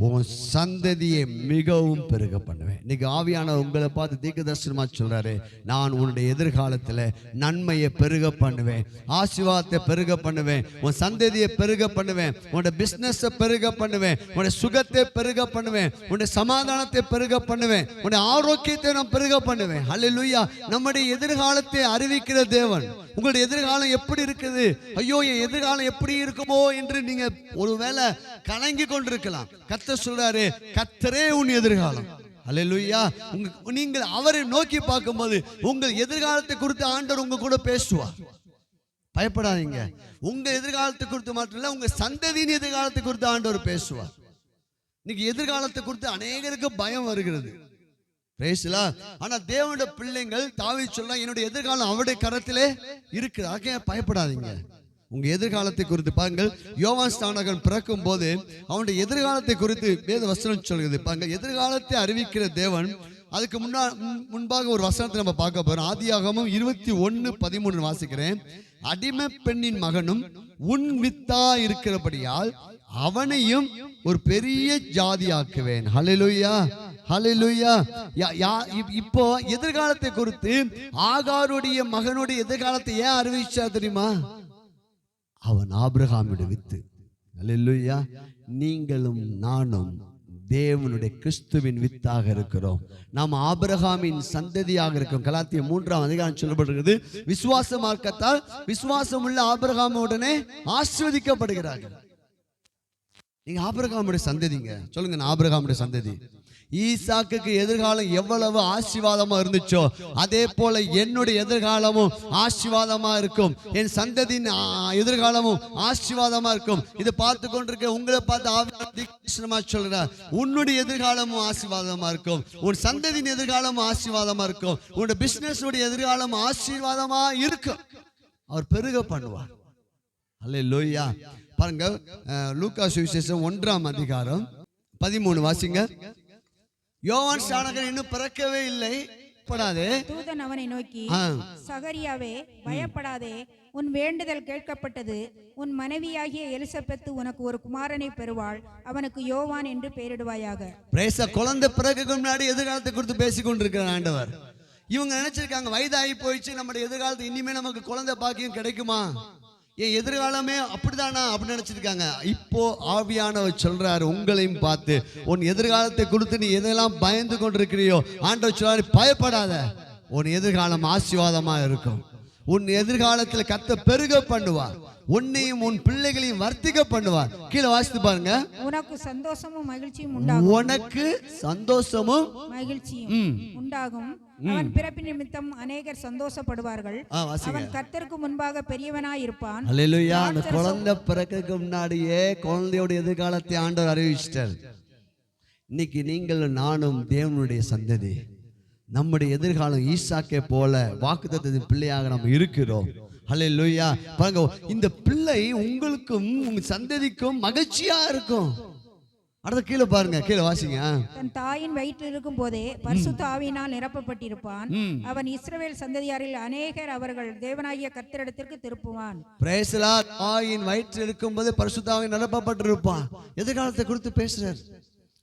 உன் சந்ததியை மிகவும் பெருக பண்ணுவேன். இன்னைக்கு ஆவியானவர் உங்களை பார்த்து தீர்க்கதரிசனமா சொல்றாரு, நான் உன்னுடைய எதிர்காலத்தில் நன்மையை பெருக பண்ணுவேன், ஆசீர்வாதத்தை பெருக பண்ணுவேன், உன் சந்ததியை பெருக பண்ணுவேன், உன்னுடைய பிசினஸை பெருக பண்ணுவேன், உன்னுடைய சுகத்தை பெருக பண்ணுவேன், உன்னுடைய சமாதானத்தை பெருக பண்ணுவேன், உன்னுடைய ஆரோக்கியத்தை நான் பெருக பண்ணுவேன். அல்லேலூயா. நம்முடைய எதிர்காலத்தை அறிவிக்கிற தேவன். உங்களுடைய எதிர்காலம் எப்படி இருக்குது? ஐயோ, என் எதிர்காலம் எப்படி இருக்குமோ என்று நீங்க ஒருவேளை கலங்கி கொண்டிருக்கலாம். கர்த்தர் சொல்றாரு, கர்த்தரே உன் எதிர்காலம். அல்லேலூயா. நீங்கள் அவரை நோக்கி பார்க்கும்போது உங்கள் எதிர்காலத்தை குறித்து ஆண்டவர் உங்க கூட பேசுவார். பயப்படாதீங்க. உங்க எதிர்காலத்தை குறித்து மட்டும் இல்ல, உங்க சந்ததியின் எதிர்காலத்தை குறித்து ஆண்டவர் பேசுவார். இன்னைக்கு எதிர்காலத்தை குறித்து அநேகருக்கு பயம் வருகிறது. ஆனா தேவனுடைய பிள்ளைங்கள் தாவீது சொல்றான், என்னுடைய எதிர்காலம் அவருடைய கரத்திலே இருக்குது. ஆக பயப்படாதீங்க. உங்க எதிர்காலத்தை குறித்து பாருங்கள். யோவான் ஸ்நானகன் பிறக்கும் போது அவனுடைய எதிர்காலத்தை குறித்து வேத வசனம் சொல்கிறது. பாருங்கள், எதிர்காலத்தை அறிவிக்கிற தேவன். அதுக்கு முன்பாக ஒரு வசனத்தை நம்ம பார்க்க போறோம். ஆதியாகமம் 21:13 வாசிக்கிறேன். அடிமை பெண்ணின் மகனும் உன் வித்தா இருக்கிறபடியால் அவனையும் ஒரு பெரிய ஜாதியாக்குவேன். ஹல்லேலூயா, ஹல்லேலூயா. இப்போ எதிர்காலத்தை குறித்து ஆகாருடைய மகனுடைய எதிர்காலத்தை ஏன் அறிவிச்சா தெரியுமா? அவன் ஆபிரகாமுடைய வித்து. அல்லேலூயா. நீங்களும் நானும் தேவனுடைய கிறிஸ்துவின் வித்தாக இருக்கிறோம். நாம் ஆபிரகாமின் சந்ததியாக இருக்கிறோம். கலாத்தியர் 3ஆம் அதிகாரம் சொல்லப்படுகிறது, விசுவாச மார்க்கத்தால் விசுவாசம் உள்ள ஆபிரகாமுடனே ஆசீர்வதிக்கப்படுகிறார்கள். நீங்க ஆபிரகாமுடைய சந்ததிங்க. சொல்லுங்க, நான் ஆபிரகாமுடைய சந்ததி. ஈசாக்குக்கு எதிர்காலம் எவ்வளவு ஆசீர்வாதமா இருந்துச்சோ அதே போல என்னுடைய எதிர்காலமும் ஆசீர்வாதமா இருக்கும். என் சந்ததியின் எதிர்காலமும் ஆசீர்வாதமா இருக்கும். இதை பார்த்து கொண்டிருக்க உங்களை பார்த்து ஆவியானவர் சொல்றார், உன்னுடைய எதிர்காலமும் ஆசீர்வாதமா இருக்கும். உன் சந்ததியின் எதிர்காலமும் ஆசீர்வாதமா இருக்கும். உன்னுடைய பிசினஸ் உடைய எதிர்காலம் ஆசீர்வாதமா இருக்கும். அவர் பெருக பண்ணுவார். அல்லேலூயா. பாருங்க, லூக்கா சுவிசேஷம் 1ஆம் அதிகாரம் 13 வாசிங்க. யோவான் ஸ்நானகன் இன்னும் பிறக்கவே இல்லை. தூதன் அவனை நோக்கி, சகரியாவே, பயப்படாதே, உன் வேண்டுதல் கேட்கப்பட்டது. உன் மனைவியாகிய எலிசபெத்து உனக்கு ஒரு குமாரனை பெறுவாள். அவனுக்கு யோவான் என்று பெயரிடுவாயாக. குழந்தை பிறகு முன்னாடி எதிர்காலத்தை குறித்து பேசிக் கொண்டிருக்கிறார் ஆண்டவர். இவங்க நினைச்சிருக்காங்க, வயதாகி போயிடுச்சு, நம்முடைய எதிர்காலத்து இனிமே நமக்கு குழந்தை பாக்கியம் கிடைக்குமா, என் எதிர்காலமே அப்படிதானா அப்படின்னு நினைச்சிருக்காங்க. இப்போ ஆவியானவர் சொல்றாரு உங்களையும் பார்த்து, உன் எதிர்காலத்தை கொடுத்து நீ எதெல்லாம் பயந்து கொண்டிருக்கிறியோ ஆண்டவர் சொல்றாரு, பயப்படாத, உன் எதிர்காலம் ஆசீர்வாதமா இருக்கும். உன் எதிர்காலத்தில் கர்த்தர் பெருக பண்ணுவார். உன்னையும் உன் பிள்ளைகளையும் வர்த்திக்க பண்ணுவார். கீழே வாசித்து பாருங்க. உனக்கு சந்தோஷமும் மகிழ்ச்சியும் உண்டாகும். உனக்கு சந்தோஷமும் மகிழ்ச்சியும் உண்டாகும். அவன் பிறப்பு நிமித்தம் அநேகர் சந்தோஷப்படுவார்கள். அவன் கர்த்தருக்கு முன்பாக பெரியவனாய் இருப்பான். அல்லேலூயா. அந்த குழந்தை பிறக்கிறதுக்கு முன்னாடியே குழந்தையோட எதிர்காலத்தை ஆண்டவர் அறிவிச்சிட்டார். இன்னைக்கு நீங்கள் நானும் தேவனுடைய சந்ததி. நம்முடைய எதிர்காலம் ஈசாக்கை போல வாக்குத்தத்தத்தின் பிள்ளையாக நம்ம இருக்கிறோம். அல்லேலூயா. பாருங்க, இந்த பிள்ளை உங்களுக்கும் உங்க சந்ததிக்கும் மகிழ்ச்சியா இருக்கும். அடுத்த கீழே பாருங்க, கீழே வாசிங்க. தன் தாயின் வயிற்றில் இருக்கும் போதே பரிசுத்த ஆவியினால் நிரப்பப்பட்டிருப்பான். அவன் இஸ்ரவேல் சந்ததியாரில் அநேகர் அவர்கள் தேவனாகிய கர்த்தரிடத்திற்கு திருப்புவான். Price the Lord. தாயின் வயிற்றில் இருக்கும் போதே பரிசுத்த ஆவியினால் நிரப்பப்பட்டிருப்பான். எதிர்காலத்தை குறித்து பேசுறார்.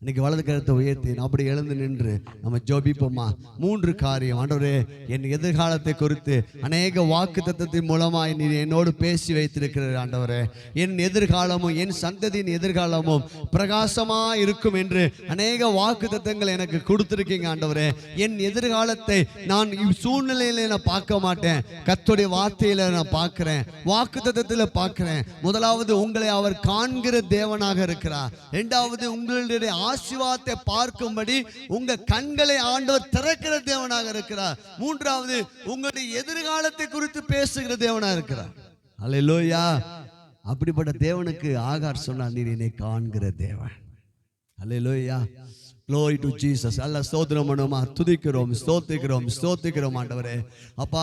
இன்னைக்கு வலது கருத்தை உயர்த்தி அப்படி எழுந்து நின்று நம்ம ஜெபிப்போமா. 3 காரியம். ஆண்டவரே, என் எதிர்காலத்தை குறித்து அநேக வாக்குத்தத்தத்தின் மூலமாய் நீர் என்னோடு பேசி வைத்திருக்கிறார். ஆண்டவரே, என் எதிர்காலமும் என் சந்ததியின் எதிர்காலமும் பிரகாசமா இருக்கும் என்று அநேக வாக்குத்தத்தங்கள் எனக்கு கொடுத்திருக்கீங்க. ஆண்டவரே, என் எதிர்காலத்தை நான் சூழ்நிலையில நான் பார்க்க மாட்டேன், கர்த்தருடைய வார்த்தையில நான் பார்க்கிறேன், வாக்குத்தத்தத்தில் பார்க்கிறேன். முதலாவது, உங்களை அவர் காண்கிற தேவனாக இருக்கிறார். 2வது, உங்களுடைய ஆசீர்வாதத்தை பார்க்கும்படி உங்க கண்களை ஆண்டவர் திறக்கிற தேவனாக இருக்கிறார். 3வது, உங்களுடைய எதிர்காலத்தை குறித்து பேசுகிற தேவனாக இருக்கிறார். அல்லேலூயா. அப்படிப்பட்ட தேவனுக்கு ஆகார் சொன்னார், நீர் என்னை காண்கிற தேவன். அல்லேலூயா. Glory to Jesus. அல்ல ஸ்தோத்திரம் பண்ணுமா, துதிக்கிறோம், ஸ்தோத்திக்கிறோம் ஆண்டவரே. அப்பா,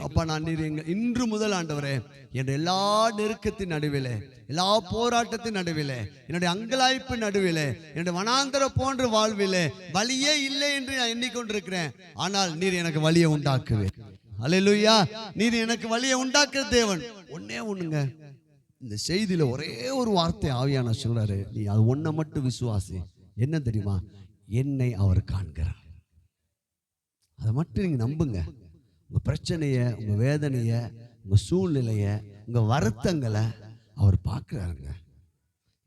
அப்பா, நான் இன்று முதல் ஆண்டவரே, என் எல்லா நெருக்கத்தின் நடுவிலே, எல்லா போராட்டத்தின் நடுவிலே, என்னுடைய அங்கலாய்ப்பு நடுவிலே, என்னுடைய வனாந்தர போன்ற வாழ்விலே வழியே இல்லை என்று நான் எண்ணிக்கொண்டிருக்கிறேன். ஆனால் நீர் எனக்கு வழியை உண்டாக்குவேன். அல்லேலூயா. நீர் எனக்கு வழியை உண்டாக்குற தேவன். ஒண்ணுங்க, இந்த செய்தியில ஒரே ஒரு வார்த்தை ஆவியான சொல்றாரு, நீ அது ஒன்றை மட்டும் விசுவாசி. என்ன தெரியுமா? என்னை அவர் காண்கிறார். அதை மட்டும் நீங்க நம்புங்க. உங்க பிரச்சனைய, உங்க வேதனைய, உங்க சூழ்நிலைய, உங்க வருத்தங்களை அவர் பார்க்கிறாருங்க.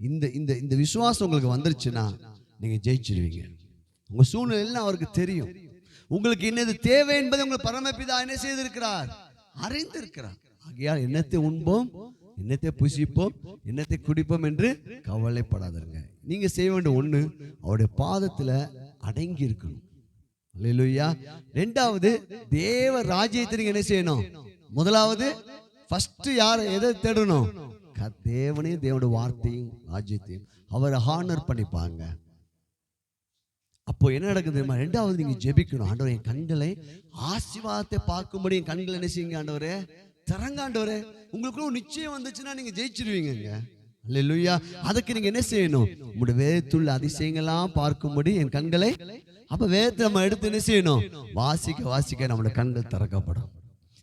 இந்த இந்த இந்த விசுவாசம் உங்களுக்கு வந்துருச்சுன்னா நீங்க ஜெயிச்சிருவீங்க. உங்க சூழ்நிலை அவருக்கு தெரியும். உங்களுக்கு என்னது தேவை என்பதை உங்கள் பரமபிதா என்ன செய்திருக்கிறார்? அறிந்திருக்கிறார். ஆகையால் என்னத்தை உண்போம், என்னத்தை புசிப்போம், என்னத்தை குடிப்போம் என்று கவலைப்படாதீங்க. நீங்க செய்ய வேண்டிய ஒண்ணு, அவருடைய பாதத்துல அடங்கி இருக்கணும். அல்லேலூயா. 2வது, தேவ ராஜ்யத்தை நீங்க என்ன செய்யணும்? முதலாவது, ஃபர்ஸ்ட் எதை தேடணும்? தேவனையும் தேவனுடைய வார்த்தையும் ராஜ்யத்தையும் அவரை ஹானர் பண்ணிப்பாங்க. அப்போ என்ன நடக்குது தெரியுமா? 2வது, நீங்க ஜெபிக்கணும். ஆண்டவரே, என் கண்களை ஆசீர்வாதத்தை பார்க்கும்படி என் கண்களை என்ன செய்யுங்க ஆண்டவரே, திறங்க ஆண்டவரே. உங்களுக்குள்ள நிச்சயம் வந்துச்சுன்னா நீங்க ஜெயிச்சிருவீங்க. அல்லேலூயா. அதுக்கு நீங்க என்ன செய்யணும்? உங்களுடைய வேதத்துள்ள அதிசயங்கள்லாம் பார்க்கும்படி என் கண்களை, அப்ப வேதத்தை நம்ம எடுத்து என்ன செய்யணும்? வாசிக்க நம்முடைய கண்கள் திறக்கப்படும்.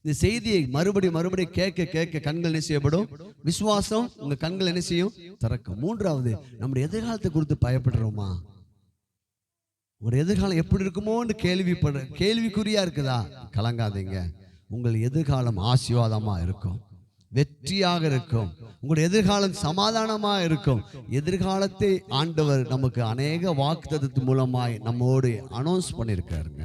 இந்த செய்தியை மறுபடியும் கேட்க கண்கள் என்ன செய்யப்படும்? விசுவாசம் உங்க கண்கள் என்ன செய்யும்? திறக்கும். 3வது, நம்முடைய எதிர்காலத்தை குறித்து பயப்படுறோமா? ஒரு எதிர்காலம் எப்படி இருக்குமோன்னு கேள்விக்குறியா இருக்குதா? கலங்காதீங்க. உங்கள் எதிர்காலம் ஆசீர்வாதமா இருக்கும், வெற்றியாக இருக்கும். உங்களுடைய எதிர்காலம் சமாதானமா இருக்கும். எதிர்காலத்தை ஆண்டவர் நமக்கு அநேக வாக்குத்தத்தத்தின் மூலமாய் நம்மோடு அனௌன்ஸ் பண்ணியிருக்காருங்க.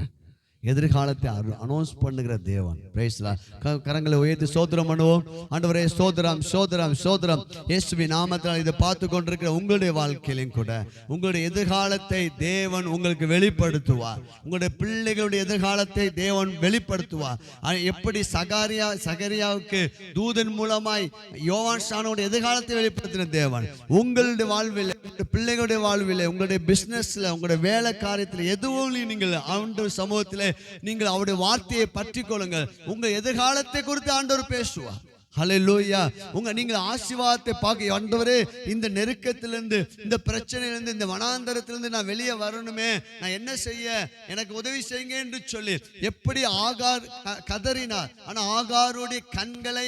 எதிர்காலத்தை அனௌன்ஸ் பண்ணுகிற தேவன். Price the Lord. கரங்களை உயர்த்தி ஸ்தோத்திரம் பண்ணுவோம். ஆண்டவரே ஸ்தோத்திரம் ஸ்தோத்திரம் ஸ்தோத்திரம். இயேசுவின் நாமத்தில் இதை பார்த்து கொண்டிருக்கிற உங்களுடைய வாழ்க்கையிலும் கூட உங்களுடைய எதிர்காலத்தை தேவன் உங்களுக்கு வெளிப்படுத்துவார். உங்களுடைய பிள்ளைகளுடைய எதிர்காலத்தை தேவன் வெளிப்படுத்துவார். எப்படி சகரியாவுக்கு தூதன் மூலமாய் யோவான் ஸ்நானனுடைய எதிர்காலத்தை வெளிப்படுத்தின தேவன் உங்களுடைய வாழ்வில், பிள்ளைகளுடைய வாழ்வில், உங்களுடைய பிசினஸ்ல, உங்களுடைய வேலை காரியத்தில் எதுவும் நீங்கள் ஆண்டவர் சமூகத்தில் நீங்கள் அவருடைய வார்த்தையை பற்றி கொள்ளுங்கள். உங்க எதிர்காலத்தை குறித்து ஆண்டவர் பேசுவார். ஹல்லேலூயா. நீங்கள் ஆசீர்வாதத்தை பார்க்க, ஆண்டவரே இந்த நெருக்கத்திலிருந்து, இந்த பிரச்சனையிலிருந்து, இந்த வனாந்தரத்திலிருந்து நான் வெளியே வரணுமே, நான் என்ன செய்ய, எனக்கு உதவி செய்யுங்க என்று சொல்லி எப்படி ஆகார் கதறினார். ஆனா ஆகாருடைய கண்களை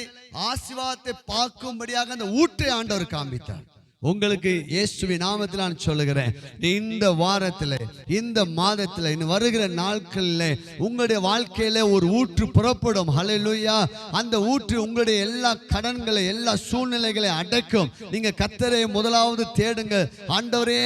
ஆசீர்வாதத்தை பார்க்கும்படியாக அந்த ஊற்றை ஆண்டவர் காண்பித்தார். உங்களுக்கு இயேசுவின் நாமத்தில் நான் சொல்லுகிறேன், இந்த வாரத்தில், இந்த மாதத்தில், இன்னும் வருகிற நாட்களில் உங்களுடைய வாழ்க்கையில ஒரு ஊற்று புறப்படும். ஹல்லேலூயா. அந்த ஊற்று உங்களுடைய எல்லா கடன்களை, எல்லா சூழ்நிலைகளை அடக்கும். நீங்க கர்த்தரை முதலாவது தேடுங்க, ஆண்டவரே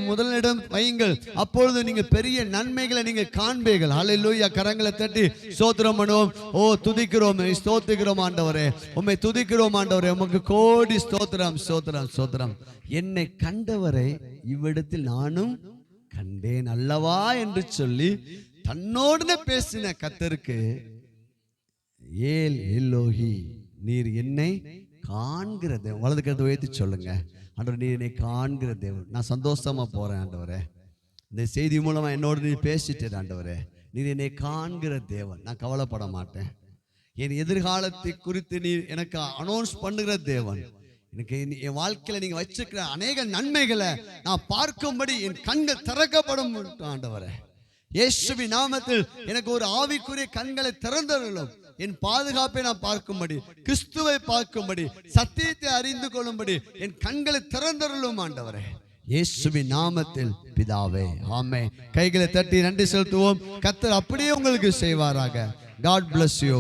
முதலிடம் வையுங்கள். அப்பொழுது நீங்க பெரிய நன்மைகளை நீங்க காண்பீர்கள். ஹல்லேலூயா. கரங்களை தட்டி ஸ்தோத்திரம் பண்ணுவோம். ஓ துதிக்கிறோம், ஸ்தோத்திக்கிறோம் ஆண்டவரே, உம்மை துதிக்கிறோம் ஆண்டவரே, உமக்கு கோடி ஸ்தோத்திரம் ஸ்தோத்திரம் ஸ்தோத்திரம். என்னை கண்டவரை இவ்விடத்தில் நானும் கண்டேன் அல்லவா என்று சொல்லி தன்னோடு பேசின கர்த்தருக்கு, ஏல் எல்லோஹி, நீர் என்னை காண்கிற தேவன். வலது கருத்தை உயர்த்தி சொல்லுங்க, ஆண்டவர் நீர் என்னை காண்கிற தேவன். நான் சந்தோஷமா போறேன் ஆண்டவரே, இந்த செய்தி மூலமா என்னோடு நீ பேசிட்டேன் ஆண்டவரே, நீர் என்னை காண்கிற தேவன். நான் கவலைப்பட மாட்டேன். என் எதிர்காலத்தை குறித்து நீர் எனக்கு அனௌன்ஸ் பண்ணுகிற தேவன். எனக்கு என் வாழ்க்கையில நீங்க வச்சிருக்கிற அநேக நன்மைகளை நான் பார்க்கும்படி என் கண்கள் திறக்கப்படும் ஆண்டவரே. இயேசுவின் நாமத்தில் எனக்கு ஒரு ஆவிக்குரிய கண்களை திறந்தருளும். என் பாதுகாப்பை நான் பார்க்கும்படி, கிறிஸ்துவை பார்க்கும்படி, சத்தியத்தை அறிந்து கொள்ளும்படி என் கண்களை திறந்தருளும் ஆண்டவரே. இயேசுவின் நாமத்தில் பிதாவே, ஆமென். கைகளை தட்டி நன்றி செலுத்துவோம். கர்த்தர் அப்படியே உங்களுக்கு செய்வாராக. God bless you.